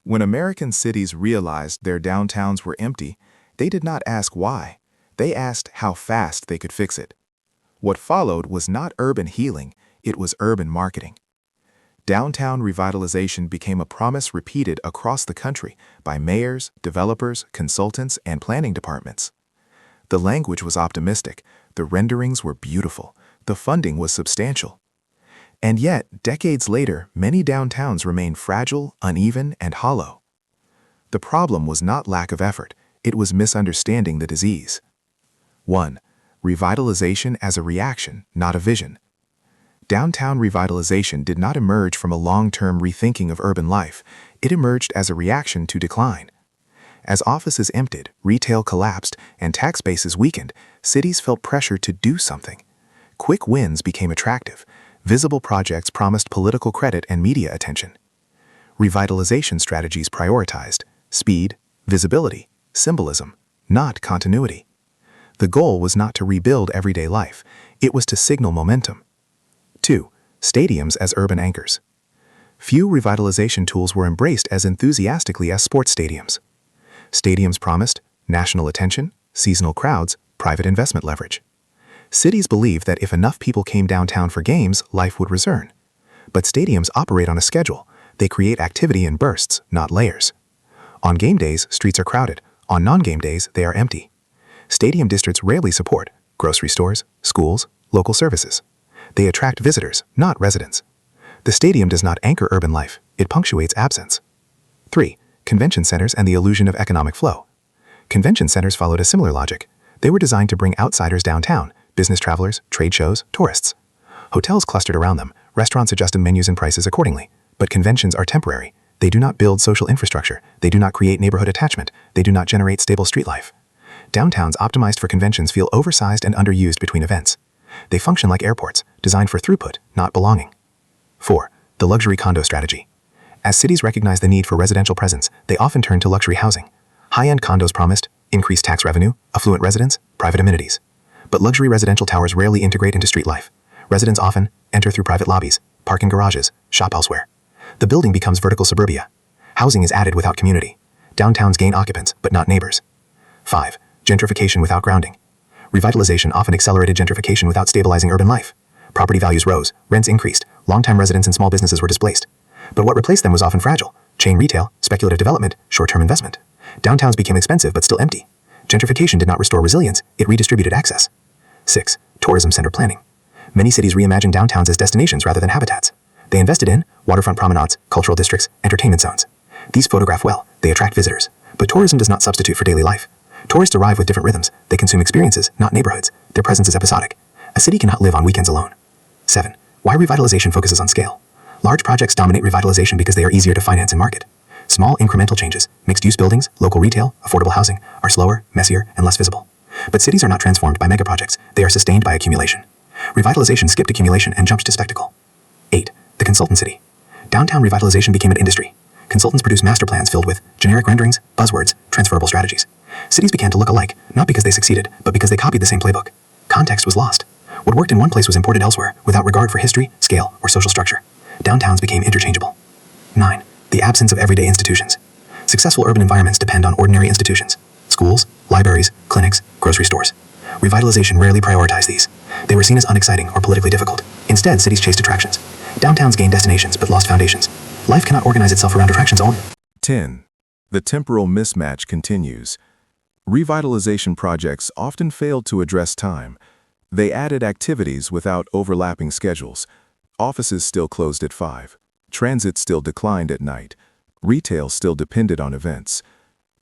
When American cities realized their downtowns were empty, they did not ask why. They asked how fast they could fix it. What followed was not urban healing, it was urban marketing. Downtown revitalization became a promise repeated across the country by mayors, developers, consultants, and planning departments. The language was optimistic, the renderings were beautiful, the funding was substantial. And yet, decades later, many downtowns remain fragile, uneven, and hollow. The problem was not lack of effort, it was misunderstanding the disease. 1. Revitalization as a reaction, not a vision. Downtown revitalization did not emerge from a long-term rethinking of urban life, it emerged as a reaction to decline. As offices emptied, retail collapsed, and tax bases weakened, cities felt pressure to do something. Quick wins became attractive. Visible projects promised political credit and media attention. Revitalization strategies prioritized speed, visibility, symbolism, not continuity. The goal was not to rebuild everyday life, it was to signal momentum. 2. Stadiums as urban anchors. Few revitalization tools were embraced as enthusiastically as sports stadiums. Stadiums promised national attention, seasonal crowds, private investment leverage. Cities believed that if enough people came downtown for games, life would return. But stadiums operate on a schedule. They create activity in bursts, not layers. On game days, streets are crowded. On non-game days, they are empty. Stadium districts rarely support grocery stores, schools, local services. They attract visitors, not residents. The stadium does not anchor urban life. It punctuates absence. 3. Convention centers and the illusion of economic flow. Convention centers followed a similar logic. They were designed to bring outsiders downtown, business travelers, trade shows, tourists. Hotels clustered around them, restaurants adjusted menus and prices accordingly. But conventions are temporary. They do not build social infrastructure. They do not create neighborhood attachment. They do not generate stable street life. Downtowns optimized for conventions feel oversized and underused between events. They function like airports, designed for throughput, not belonging. 4. The luxury condo strategy. As cities recognize the need for residential presence, they often turn to luxury housing. High-end condos promised increased tax revenue, affluent residents, private amenities. But luxury residential towers rarely integrate into street life. Residents often enter through private lobbies, park in garages, shop elsewhere. The building becomes vertical suburbia. Housing is added without community. Downtowns gain occupants, but not neighbors. 5. Gentrification without grounding. Revitalization often accelerated gentrification without stabilizing urban life. Property values rose, rents increased, long-time residents and small businesses were displaced. But what replaced them was often fragile: chain retail, speculative development, short-term investment. Downtowns became expensive but still empty. Gentrification did not restore resilience, it redistributed access. 6. Tourism-centered planning. Many cities reimagined downtowns as destinations rather than habitats. They invested in waterfront promenades, cultural districts, entertainment zones. These photograph well, they attract visitors. But tourism does not substitute for daily life. Tourists arrive with different rhythms. They consume experiences, not neighborhoods. Their presence is episodic. A city cannot live on weekends alone. 7. Why revitalization focuses on scale. Large projects dominate revitalization because they are easier to finance and market. Small, incremental changes, mixed-use buildings, local retail, affordable housing, are slower, messier, and less visible. But cities are not transformed by megaprojects. They are sustained by accumulation. Revitalization skipped accumulation and jumped to spectacle. 8. The consultant city. Downtown revitalization became an industry. Consultants produced master plans filled with generic renderings, buzzwords, transferable strategies. Cities began to look alike, not because they succeeded, but because they copied the same playbook. Context was lost. What worked in one place was imported elsewhere, without regard for history, scale, or social structure. Downtowns became interchangeable. 9. The absence of everyday institutions. Successful urban environments depend on ordinary institutions. Schools, libraries, clinics, grocery stores. Revitalization rarely prioritized these. They were seen as unexciting or politically difficult. Instead, cities chased attractions. Downtowns gained destinations but lost foundations. Life cannot organize itself around attractions only. 10. The temporal mismatch continues. Revitalization projects often failed to address time. They added activities without overlapping schedules. Offices still closed at 5. Transit still declined at night. Retail still depended on events.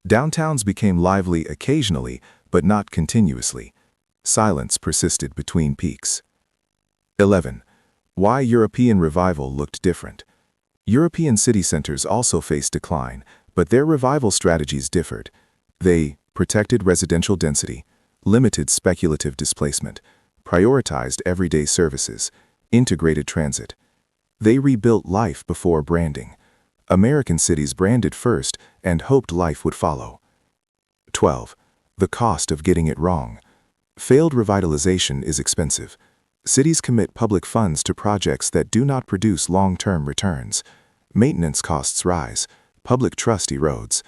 Downtowns became lively occasionally, but not continuously. Silence persisted between peaks. 11. Why European revival looked different. European city centers also faced decline, but their revival strategies differed. They protected residential density, limited speculative displacement, prioritized everyday services, integrated transit. They rebuilt life before branding. American cities branded first and hoped life would follow. 12. The cost of getting it wrong. Failed revitalization is expensive. Cities commit public funds to projects that do not produce long-term returns. Maintenance costs rise. Public trust erodes.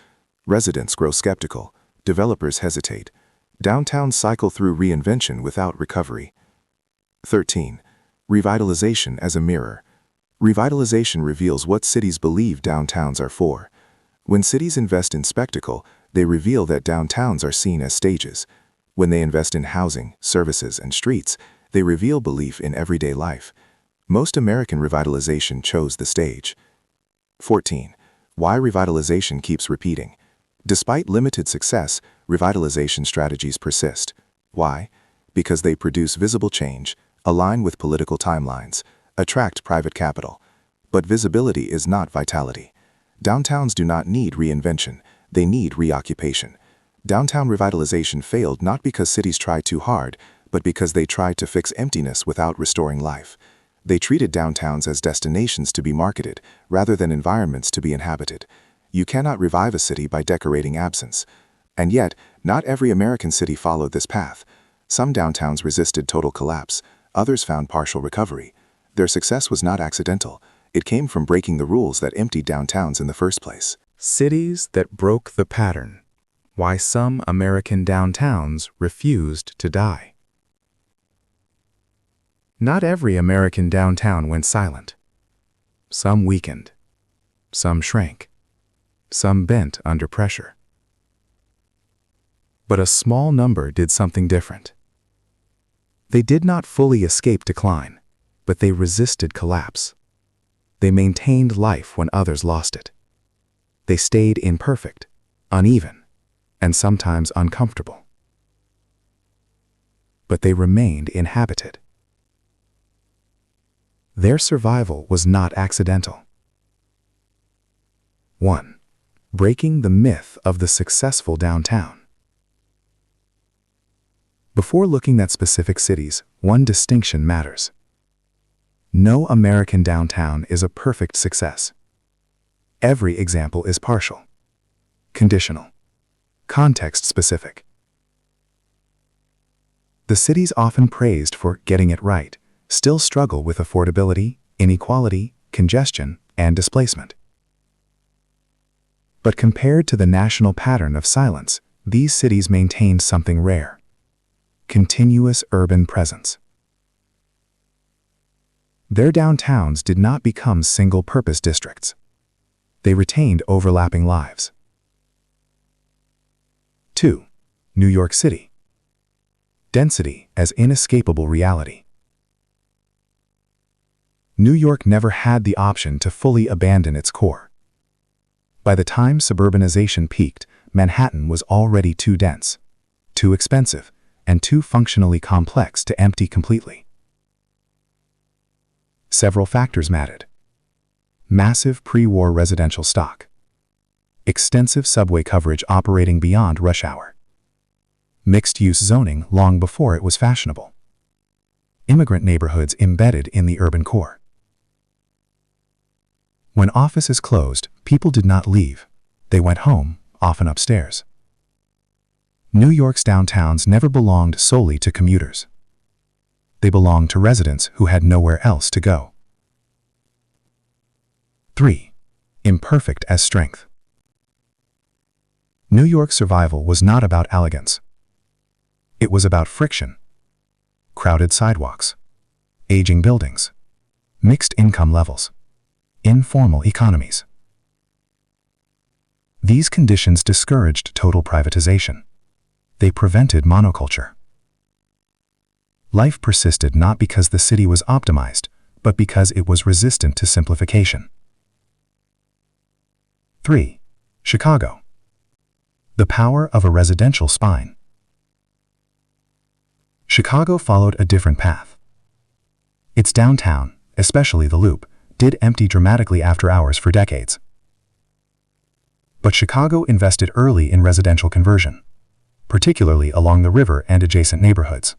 Residents grow skeptical. Developers hesitate. Downtowns cycle through reinvention without recovery. 13. Revitalization as a mirror. Revitalization reveals what cities believe downtowns are for. When cities invest in spectacle, they reveal that downtowns are seen as stages. When they invest in housing, services, and streets, they reveal belief in everyday life. Most American revitalization chose the stage. 14. Why revitalization keeps repeating. Despite limited success, revitalization strategies persist. Why? Because they produce visible change, align with political timelines, attract private capital. But visibility is not vitality. Downtowns do not need reinvention, they need reoccupation. Downtown revitalization failed not because cities tried too hard, but because they tried to fix emptiness without restoring life. They treated downtowns as destinations to be marketed, rather than environments to be inhabited. You cannot revive a city by decorating absence. And yet, not every American city followed this path. Some downtowns resisted total collapse, others found partial recovery. Their success was not accidental. It came from breaking the rules that emptied downtowns in the first place. Cities that broke the pattern. Why some American downtowns refused to die. Not every American downtown went silent. Some weakened. Some shrank. Some bent under pressure. But a small number did something different. They did not fully escape decline, but they resisted collapse. They maintained life when others lost it. They stayed imperfect, uneven, and sometimes uncomfortable. But they remained inhabited. Their survival was not accidental. 1. Breaking the myth of the successful downtown. Before looking at specific cities, one distinction matters. No American downtown is a perfect success. Every example is partial, conditional, context-specific. The cities often praised for getting it right still struggle with affordability, inequality, congestion, and displacement. But compared to the national pattern of silence, these cities maintained something rare: continuous urban presence. Their downtowns did not become single-purpose districts. They retained overlapping lives. 2. New York City. Density as inescapable reality. New York never had the option to fully abandon its core. By the time suburbanization peaked, Manhattan was already too dense, too expensive, and too functionally complex to empty completely. Several factors mattered. Massive pre-war residential stock. Extensive subway coverage operating beyond rush hour. Mixed-use zoning long before it was fashionable. Immigrant neighborhoods embedded in the urban core. When offices closed, people did not leave. They went home, often upstairs. New York's downtowns never belonged solely to commuters. They belonged to residents who had nowhere else to go. 3. Imperfect as strength. New York's survival was not about elegance. It was about friction. Crowded sidewalks, aging buildings, mixed income levels, informal economies. These conditions discouraged total privatization. They prevented monoculture. Life persisted not because the city was optimized, but because it was resistant to simplification. 3. Chicago. The power of a residential spine. Chicago followed a different path. Its downtown, especially the Loop, did empty dramatically after hours for decades. But Chicago invested early in residential conversion, particularly along the river and adjacent neighborhoods.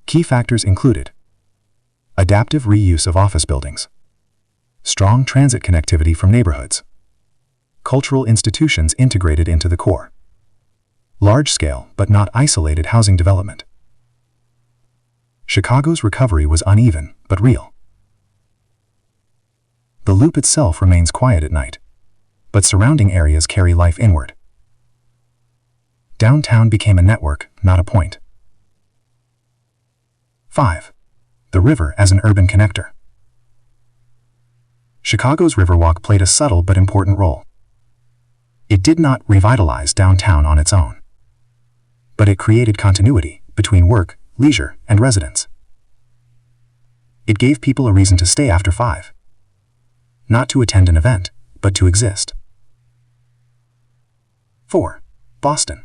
Key factors included adaptive reuse of office buildings, strong transit connectivity from neighborhoods, cultural institutions integrated into the core, large-scale but not isolated housing development. Chicago's recovery was uneven but real. The Loop itself remains quiet at night, but surrounding areas carry life inward. Downtown became a network, not a point. 5. The river as an urban connector. Chicago's Riverwalk played a subtle but important role. It did not revitalize downtown on its own, but it created continuity between work, leisure, and residence. It gave people a reason to stay after 5. Not to attend an event, but to exist. 4. Boston.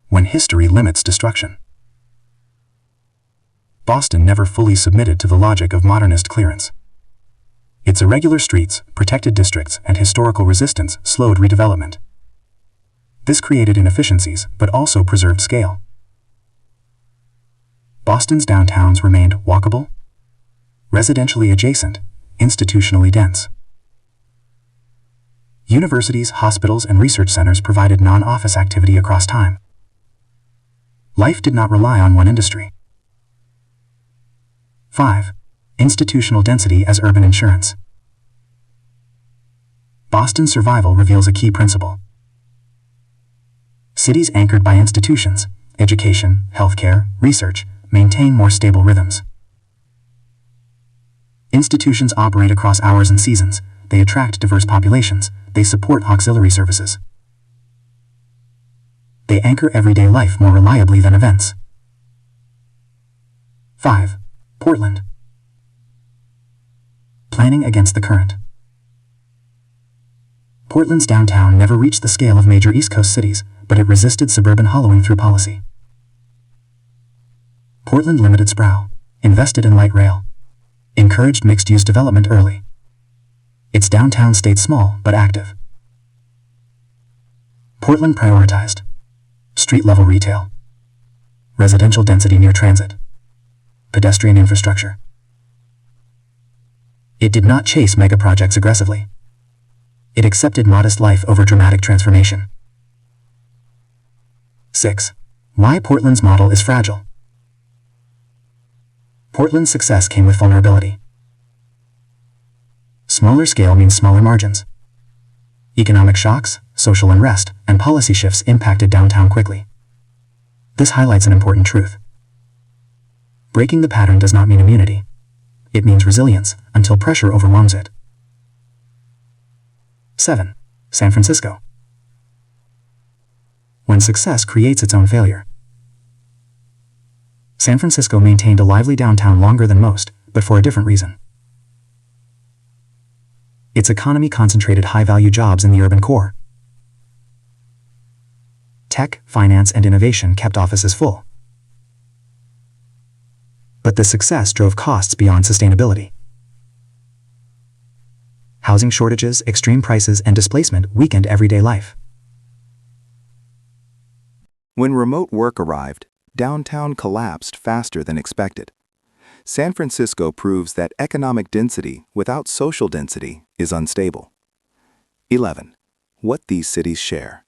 When history limits destruction. Boston never fully submitted to the logic of modernist clearance. Its irregular streets, protected districts, and historical resistance slowed redevelopment. This created inefficiencies, but also preserved scale. Boston's downtowns remained walkable, residentially adjacent, institutionally dense. Universities, hospitals, and research centers provided non-office activity across time. Life did not rely on one industry. 5. Institutional density as urban insurance. Boston's survival reveals a key principle. Cities anchored by institutions, education, healthcare, research, maintain more stable rhythms. Institutions operate across hours and seasons, they attract diverse populations, they support auxiliary services. They anchor everyday life more reliably than events. 5. Portland. Planning against the current. Portland's downtown never reached the scale of major East Coast cities, but it resisted suburban hollowing through policy. Portland limited sprawl, invested in light rail, encouraged mixed-use development early. Its downtown stayed small but active. Portland prioritized street-level retail, residential density near transit, pedestrian infrastructure. It did not chase megaprojects aggressively. It accepted modest life over dramatic transformation. 6. Why Portland's model is fragile. Portland's success came with vulnerability. Smaller scale means smaller margins. Economic shocks, social unrest, and policy shifts impacted downtown quickly. This highlights an important truth. Breaking the pattern does not mean immunity. It means resilience until pressure overwhelms it. 7. San Francisco. When success creates its own failure. San Francisco maintained a lively downtown longer than most, but for a different reason. Its economy concentrated high-value jobs in the urban core. Tech, finance, and innovation kept offices full. But the success drove costs beyond sustainability. Housing shortages, extreme prices, and displacement weakened everyday life. When remote work arrived, downtown collapsed faster than expected. San Francisco proves that economic density without social density is unstable. 11. What these cities share.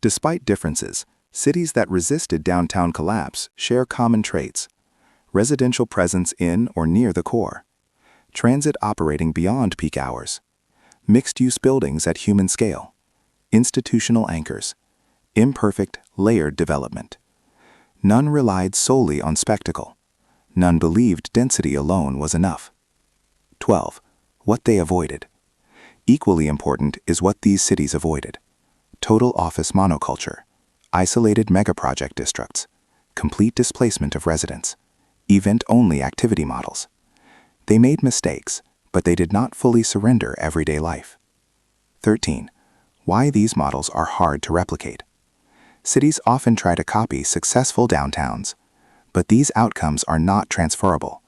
Despite differences, cities that resisted downtown collapse share common traits: residential presence in or near the core, transit operating beyond peak hours, mixed-use buildings at human scale, institutional anchors, imperfect, layered development. None relied solely on spectacle. None believed density alone was enough. 12. What they avoided. Equally important is what these cities avoided: total office monoculture, isolated megaproject districts, complete displacement of residents, event-only activity models. They made mistakes, but they did not fully surrender everyday life. 13. Why these models are hard to replicate. Cities often try to copy successful downtowns, but these outcomes are not transferable.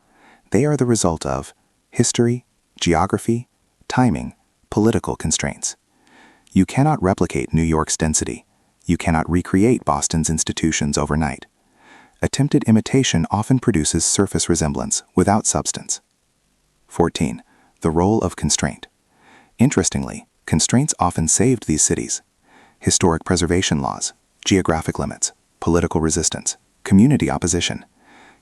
They are the result of history, geography, timing, political constraints. You cannot replicate New York's density. You cannot recreate Boston's institutions overnight. Attempted imitation often produces surface resemblance without substance. 14. The role of constraint. Interestingly, constraints often saved these cities. historic preservation laws, geographic limits, political resistance, community opposition.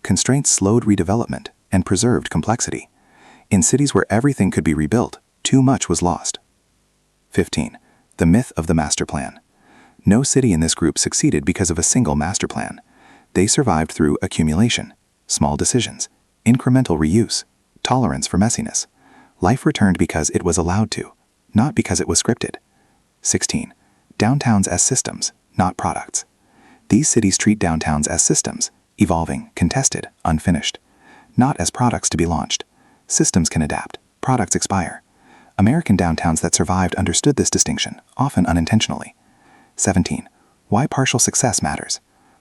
Constraints slowed redevelopment and preserved complexity. In cities where everything could be rebuilt, too much was lost. 15. The myth of the master plan. No city in this group succeeded because of a single master plan. They survived through accumulation, small decisions, incremental reuse, tolerance for messiness. Life returned because it was allowed to, not because it was scripted. 16. Downtowns as systems, not products. These cities treat downtowns as systems, evolving, contested, unfinished. Not as products to be launched. Systems can adapt, products expire. American downtowns that survived understood this distinction, often unintentionally. 17. Why partial success matters.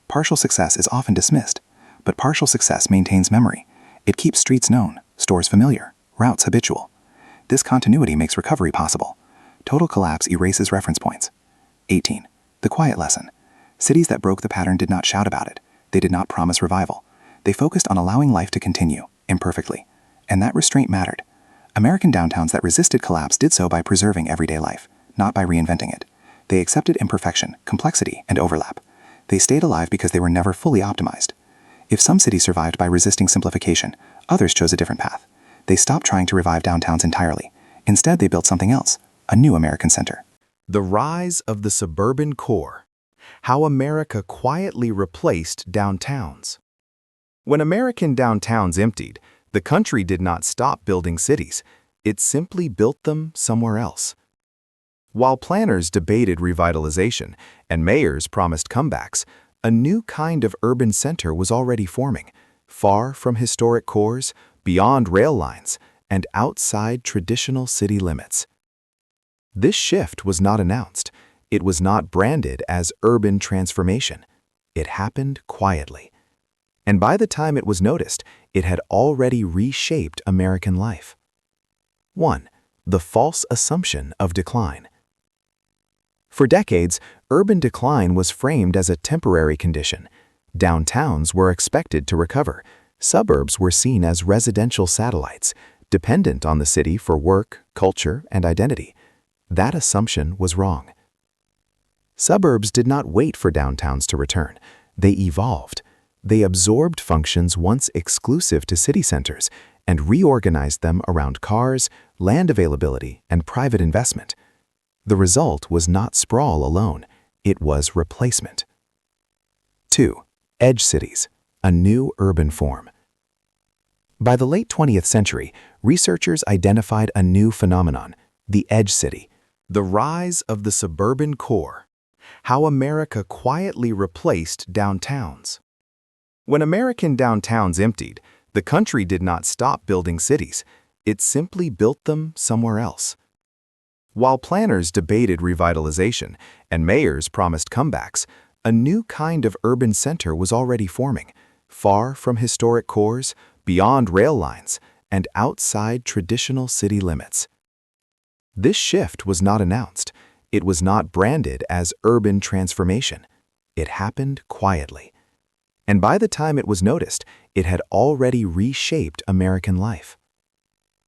Partial success is often dismissed, but partial success maintains memory. It keeps streets known, stores familiar, routes habitual. This continuity makes recovery possible. Total collapse erases reference points. 18. The quiet lesson. Cities that broke the pattern did not shout about it. They did not promise revival. They focused on allowing life to continue, imperfectly. And that restraint mattered. American downtowns that resisted collapse did so by preserving everyday life, not by reinventing it. They accepted imperfection, complexity, and overlap. They stayed alive because they were never fully optimized. If some cities survived by resisting simplification, others chose a different path. They stopped trying to revive downtowns entirely. Instead, they built something else, a new American center. The rise of the suburban core. How America quietly replaced downtowns. When American downtowns emptied, the country did not stop building cities. It simply built them somewhere else. While planners debated revitalization and mayors promised comebacks, a new kind of urban center was already forming, far from historic cores, beyond rail lines, and outside traditional city limits. This shift was not announced. It was not branded as urban transformation. It happened quietly. And by the time it was noticed, it had already reshaped American life. 1. The false assumption of decline. For decades, urban decline was framed as a temporary condition. Downtowns were expected to recover. Suburbs were seen as residential satellites, dependent on the city for work, culture, and identity. That assumption was wrong. Suburbs did not wait for downtowns to return. They evolved. They absorbed functions once exclusive to city centers and reorganized them around cars, land availability, and private investment. The result was not sprawl alone. It was replacement. 2. Edge cities, a new urban form. By the late 20th century, researchers identified a new phenomenon, the edge city. The rise of the suburban core. How America quietly replaced downtowns. When American downtowns emptied, the country did not stop building cities. It simply built them somewhere else. While planners debated revitalization and mayors promised comebacks, a new kind of urban center was already forming, far from historic cores, beyond rail lines, and outside traditional city limits. This shift was not announced. It was not branded as urban transformation. It happened quietly. And by the time it was noticed, it had already reshaped American life.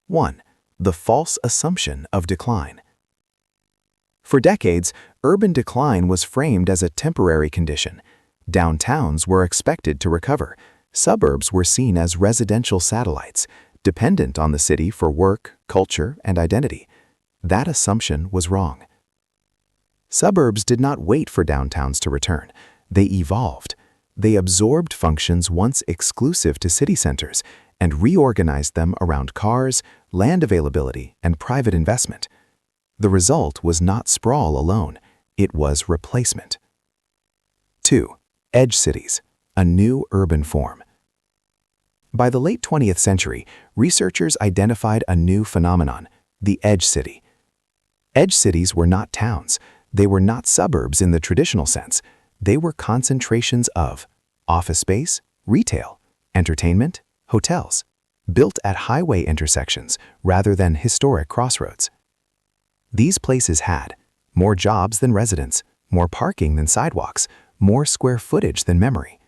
1. The false assumption of decline. For decades, urban decline was framed as a temporary condition. Downtowns were expected to recover. Suburbs were seen as residential satellites, dependent on the city for work, culture, and identity. That assumption was wrong. Suburbs did not wait for downtowns to return. They evolved. They absorbed functions once exclusive to city centers and reorganized them around cars, land availability, and private investment. The result was not sprawl alone. It was replacement. 2. Edge cities, a new urban form. By the late 20th century, researchers identified a new phenomenon, the edge city. Edge cities were not towns. They were not suburbs in the traditional sense. They were concentrations of office space, retail, entertainment, hotels, built at highway intersections rather than historic crossroads. These places had more jobs than residents, more parking than sidewalks, more square footage than memory.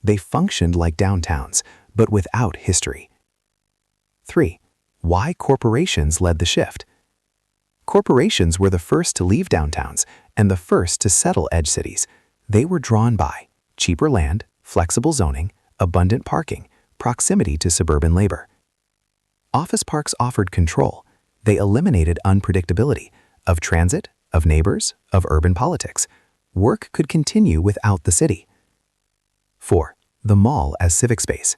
They functioned like downtowns, but without history. 3. Why corporations led the shift. Corporations were the first to leave downtowns and the first to settle edge cities. They were drawn by cheaper land, flexible zoning, abundant parking, proximity to suburban labor. Office parks offered control. They eliminated unpredictability of transit, of neighbors, of urban politics. Work could continue without the city. 4. The mall as civic space.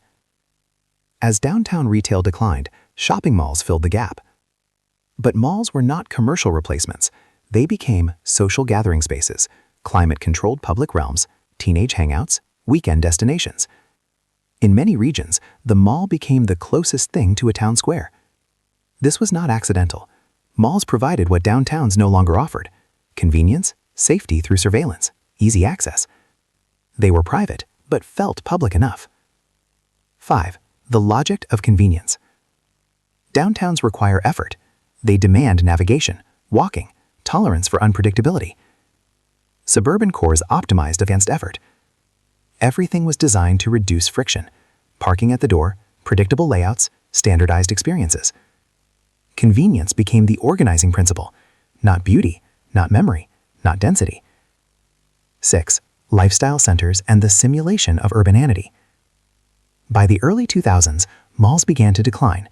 As downtown retail declined, shopping malls filled the gap. But malls were not commercial replacements. They became social gathering spaces, climate-controlled public realms, teenage hangouts, weekend destinations. In many regions, the mall became the closest thing to a town square. This was not accidental. Malls provided what downtowns no longer offered: convenience, safety through surveillance, easy access. They were private, but felt public enough. 5. The logic of convenience. Downtowns require effort. They demand navigation, walking, tolerance for unpredictability. Suburban cores optimized against effort. Everything was designed to reduce friction: parking at the door, predictable layouts, standardized experiences. Convenience became the organizing principle, not beauty, not memory, not density. 6. Lifestyle centers and the simulation of urbanity. By the early 2000s, malls began to decline.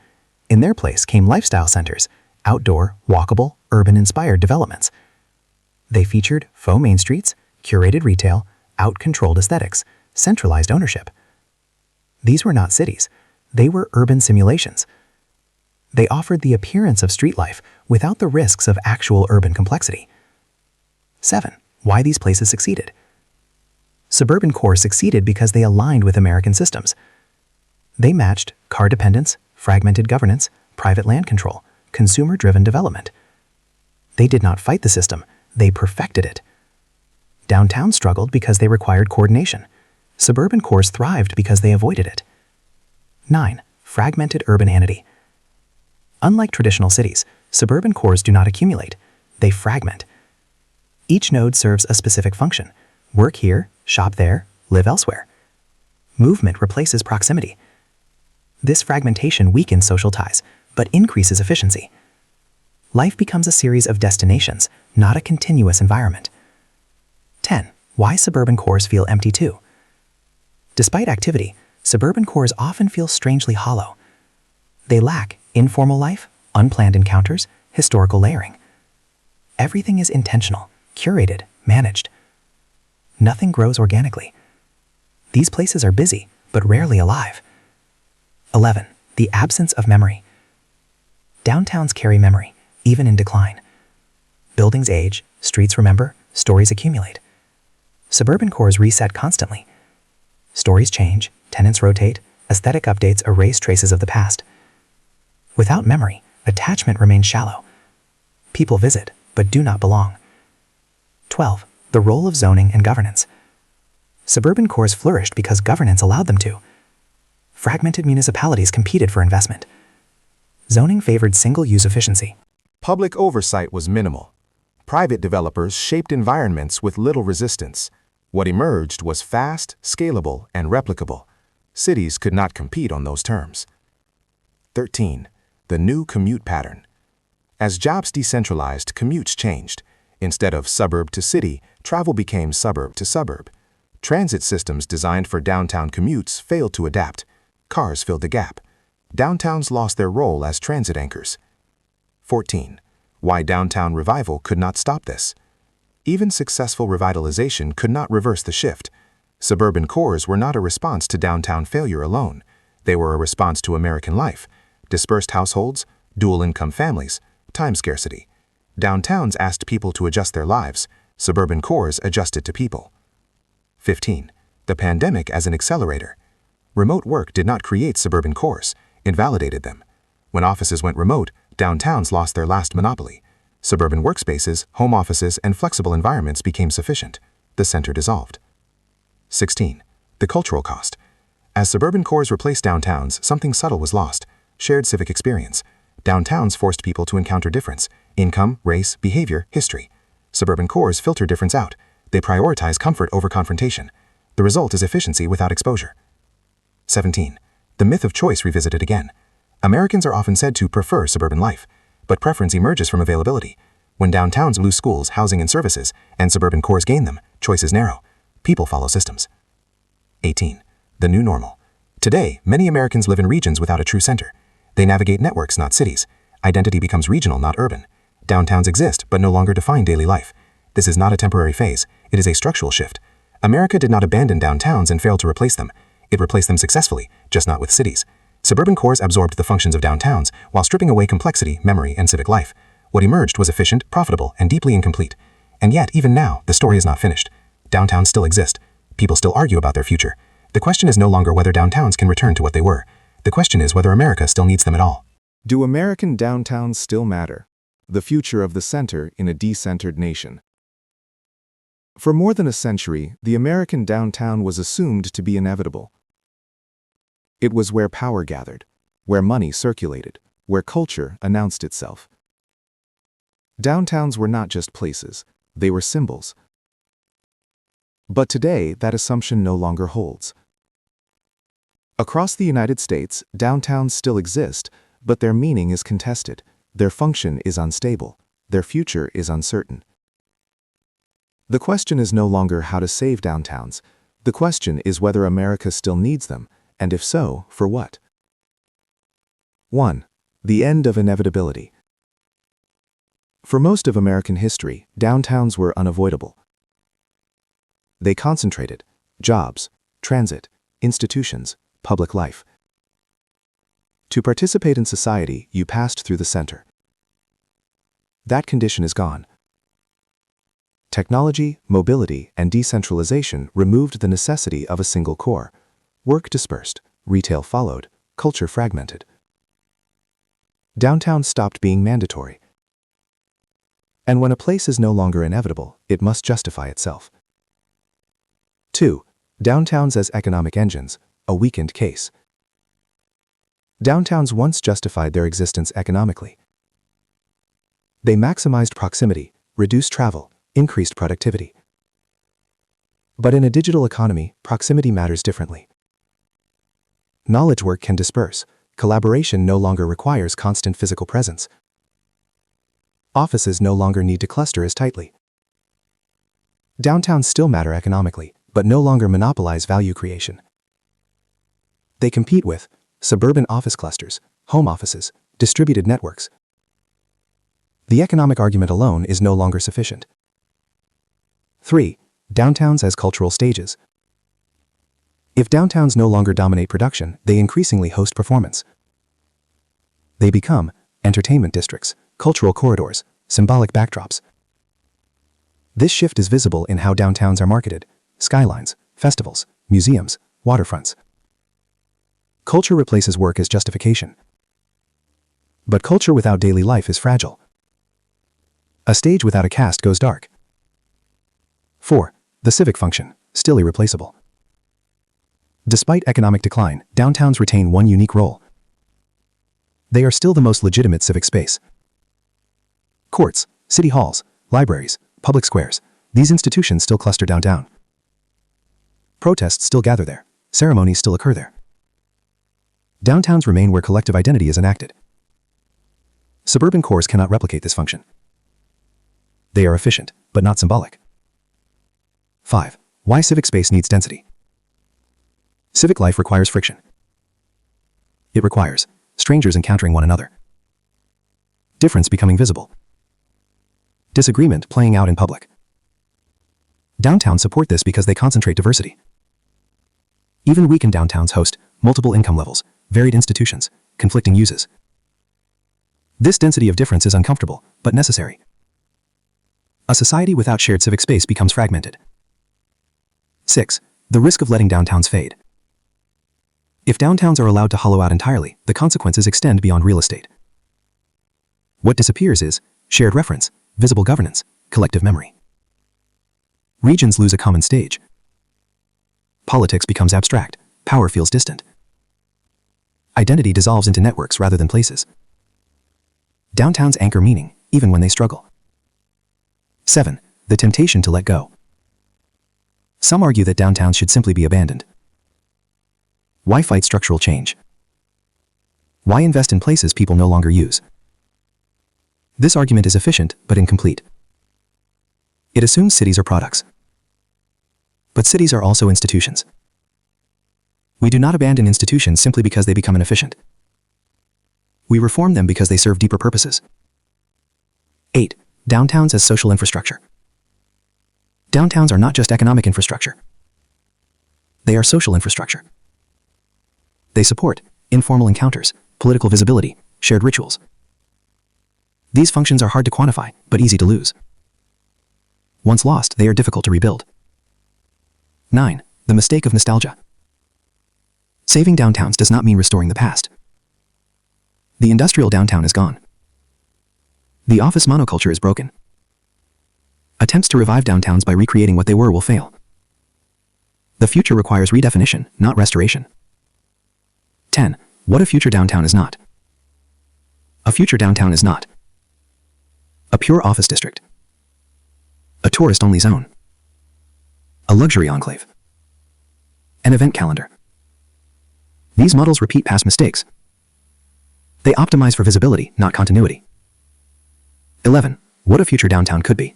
In their place came lifestyle centers, outdoor, walkable, urban-inspired developments. They featured faux main streets, curated retail, out-controlled aesthetics, centralized ownership. These were not cities. They were urban simulations. They offered the appearance of street life without the risks of actual urban complexity. 7. Why these places succeeded. Suburban cores succeeded because they aligned with American systems. They matched car dependence, fragmented governance, private land control, consumer-driven development. They did not fight the system, they perfected it. Downtown struggled because they required coordination. Suburban cores thrived because they avoided it. 9. Fragmented urbanity. Unlike traditional cities, suburban cores do not accumulate. They fragment. Each node serves a specific function: work here, shop there, live elsewhere. Movement replaces proximity. This fragmentation weakens social ties, but increases efficiency. Life becomes a series of destinations, not a continuous environment. 10. Why suburban cores feel empty too. Despite activity, suburban cores often feel strangely hollow. They lack informal life, unplanned encounters, historical layering. Everything is intentional, curated, managed. Nothing grows organically. These places are busy, but rarely alive. 11. The absence of memory. Downtowns carry memory, even in decline. Buildings age, streets remember, stories accumulate. Suburban cores reset constantly. Stories change, tenants rotate, aesthetic updates erase traces of the past. Without memory, attachment remains shallow. People visit, but do not belong. 12. The role of zoning and governance. Suburban cores flourished because governance allowed them to. Fragmented municipalities competed for investment. Zoning favored single-use efficiency. Public oversight was minimal. Private developers shaped environments with little resistance. What emerged was fast, scalable, and replicable. Cities could not compete on those terms. 13. The new commute pattern. As jobs decentralized, commutes changed. Instead of suburb to city, travel became suburb to suburb. Transit systems designed for downtown commutes failed to adapt. Cars filled the gap. Downtowns lost their role as transit anchors. 14. Why downtown revival could not stop this. Even successful revitalization could not reverse the shift. Suburban cores were not a response to downtown failure alone. They were a response to American life: dispersed households, dual-income families, time scarcity. Downtowns asked people to adjust their lives. Suburban cores adjusted to people. 15. The pandemic as an accelerator. Remote work did not create suburban cores, it validated them. When offices went remote, downtowns lost their last monopoly. Suburban workspaces, home offices, and flexible environments became sufficient. The center dissolved. 16. The cultural cost. As suburban cores replaced downtowns, something subtle was lost: shared civic experience. Downtowns forced people to encounter difference: income, race, behavior, history. Suburban cores filter difference out. They prioritize comfort over confrontation. The result is efficiency without exposure. 17. The myth of choice revisited again. Americans are often said to prefer suburban life, but preference emerges from availability. When downtowns lose schools, housing, and services, and suburban cores gain them, choice is narrow. People follow systems. 18. The new normal. Today, many Americans live in regions without a true center. They navigate networks, not cities. Identity becomes regional, not urban. Downtowns exist, but no longer define daily life. This is not a temporary phase. It is a structural shift. America did not abandon downtowns and fail to replace them. It replaced them successfully, just not with cities. Suburban cores absorbed the functions of downtowns while stripping away complexity, memory, and civic life. What emerged was efficient, profitable, and deeply incomplete. And yet, even now, the story is not finished. Downtowns still exist. People still argue about their future. The question is no longer whether downtowns can return to what they were. The question is whether America still needs them at all. Do American downtowns still matter? The future of the center in a decentered nation. For more than a century, the American downtown was assumed to be inevitable. It was where power gathered, where money circulated, where culture announced itself. Downtowns were not just places, they were symbols. But today, that assumption no longer holds. Across the United States, downtowns still exist, but their meaning is contested, their function is unstable, their future is uncertain. The question is no longer how to save downtowns. The question is whether America still needs them, and if so, for what? 1. The end of inevitability. For most of American history, downtowns were unavoidable. They concentrated jobs, transit, institutions, public life. To participate in society, you passed through the center. That condition is gone. Technology, mobility, and decentralization removed the necessity of a single core. Work dispersed, retail followed, culture fragmented. Downtown stopped being mandatory. And when a place is no longer inevitable, it must justify itself. 2. Downtowns as economic engines, a weakened case. Downtowns once justified their existence economically. They maximized proximity, reduced travel, increased productivity. But in a digital economy, proximity matters differently. Knowledge work can disperse. Collaboration no longer requires constant physical presence. Offices no longer need to cluster as tightly. Downtowns still matter economically, but no longer monopolize value creation. They compete with suburban office clusters, home offices, distributed networks. The economic argument alone is no longer sufficient. 3. Downtowns as cultural stages. If downtowns no longer dominate production, they increasingly host performance. They become entertainment districts, cultural corridors, symbolic backdrops. This shift is visible in how downtowns are marketed: skylines, festivals, museums, waterfronts. Culture replaces work as justification. But culture without daily life is fragile. A stage without a cast goes dark. 4. The civic function, still irreplaceable. Despite economic decline, downtowns retain one unique role. They are still the most legitimate civic space. Courts, city halls, libraries, public squares, these institutions still cluster downtown. Protests still gather there. Ceremonies still occur there. Downtowns remain where collective identity is enacted. Suburban cores cannot replicate this function. They are efficient, but not symbolic. 5. Why civic space needs density. Civic life requires friction. It requires strangers encountering one another. Difference becoming visible. Disagreement playing out in public. Downtowns support this because they concentrate diversity. Even weakened downtowns host multiple income levels, varied institutions, conflicting uses. This density of difference is uncomfortable, but necessary. A society without shared civic space becomes fragmented. 6. The risk of letting downtowns fade. If downtowns are allowed to hollow out entirely, the consequences extend beyond real estate. What disappears is shared reference, visible governance, collective memory. Regions lose a common stage. Politics becomes abstract, power feels distant. Identity dissolves into networks rather than places. Downtowns anchor meaning, even when they struggle. 7. The temptation to let go. Some argue that downtowns should simply be abandoned. Why fight structural change? Why invest in places people no longer use? This argument is efficient but incomplete. It assumes cities are products. But cities are also institutions. We do not abandon institutions simply because they become inefficient. We reform them because they serve deeper purposes. 8. Downtowns as social infrastructure. Downtowns are not just economic infrastructure. They are social infrastructure. They support informal encounters, political visibility, shared rituals. These functions are hard to quantify, but easy to lose. Once lost, they are difficult to rebuild. 9. The mistake of nostalgia. Saving downtowns does not mean restoring the past. The industrial downtown is gone. The office monoculture is broken. Attempts to revive downtowns by recreating what they were will fail. The future requires redefinition, not restoration. 10. What a future downtown is not. A future downtown is not a pure office district, a tourist-only zone, a luxury enclave, an event calendar. These models repeat past mistakes. They optimize for visibility, not continuity. 11. What a future downtown could be.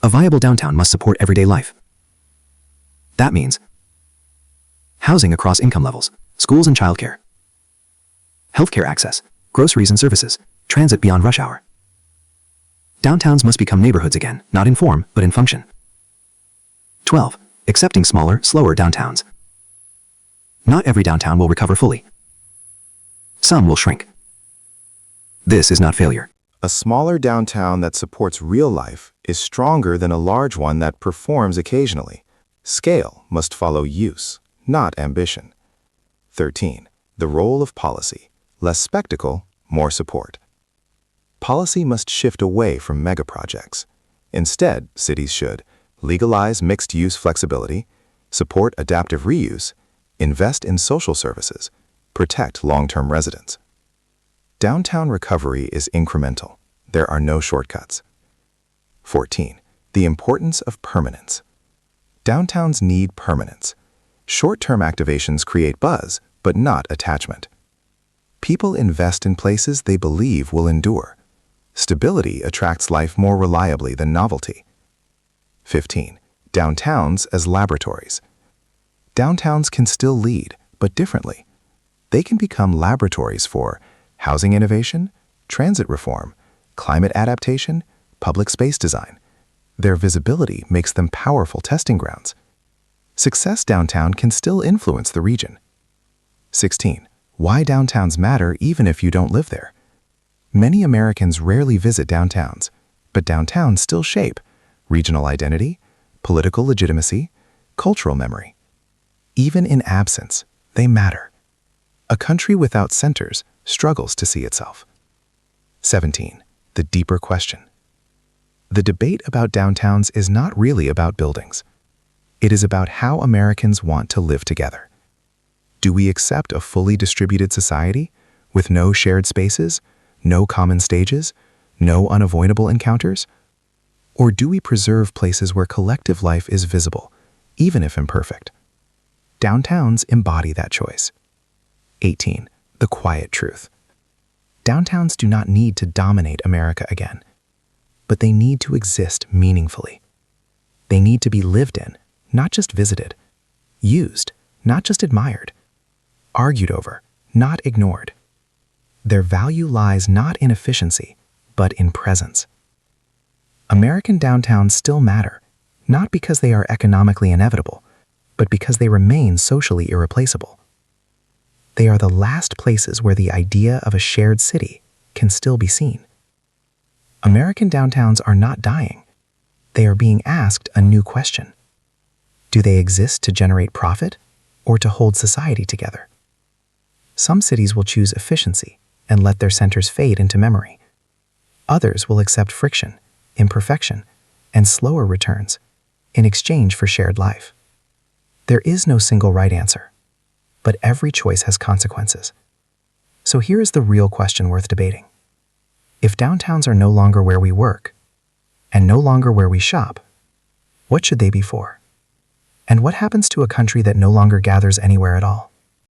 A viable downtown must support everyday life. That means housing across income levels, schools and childcare, healthcare access, groceries and services, transit beyond rush hour. Downtowns must become neighborhoods again, not in form, but in function. 12. Accepting smaller, slower downtowns. Not every downtown will recover fully. Some will shrink. This is not failure. A smaller downtown that supports real life is stronger than a large one that performs occasionally. Scale must follow use, not ambition. 13. The role of policy. Less spectacle, more support. Policy must shift away from megaprojects. Instead, cities should legalize mixed-use flexibility, support adaptive reuse, invest in social services, protect long-term residents. Downtown recovery is incremental. There are no shortcuts. 14. The importance of permanence. Downtowns need permanence. Short-term activations create buzz, but not attachment. People invest in places they believe will endure. Stability attracts life more reliably than novelty. 15. Downtowns as laboratories. Downtowns can still lead, but differently. They can become laboratories for housing innovation, transit reform, climate adaptation, public space design. Their visibility makes them powerful testing grounds. Success downtown can still influence the region. 16. Why downtowns matter even if you don't live there. Many Americans rarely visit downtowns, but downtowns still shape regional identity, political legitimacy, cultural memory. Even in absence, they matter. A country without centers struggles to see itself. 17. The deeper question. The debate about downtowns is not really about buildings. It is about how Americans want to live together. Do we accept a fully distributed society with no shared spaces, no common stages, no unavoidable encounters? Or do we preserve places where collective life is visible, even if imperfect? Downtowns embody that choice. 18. The quiet truth. Downtowns do not need to dominate America again, but they need to exist meaningfully. They need to be lived in, not just visited, used, not just admired, argued over, not ignored. Their value lies not in efficiency, but in presence. American downtowns still matter, not because they are economically inevitable, but because they remain socially irreplaceable. They are the last places where the idea of a shared city can still be seen. American downtowns are not dying. They are being asked a new question. Do they exist to generate profit or to hold society together? Some cities will choose efficiency and let their centers fade into memory. Others will accept friction, imperfection, and slower returns in exchange for shared life. There is no single right answer, but every choice has consequences. So here is the real question worth debating. If downtowns are no longer where we work, and no longer where we shop, what should they be for? And what happens to a country that no longer gathers anywhere at all?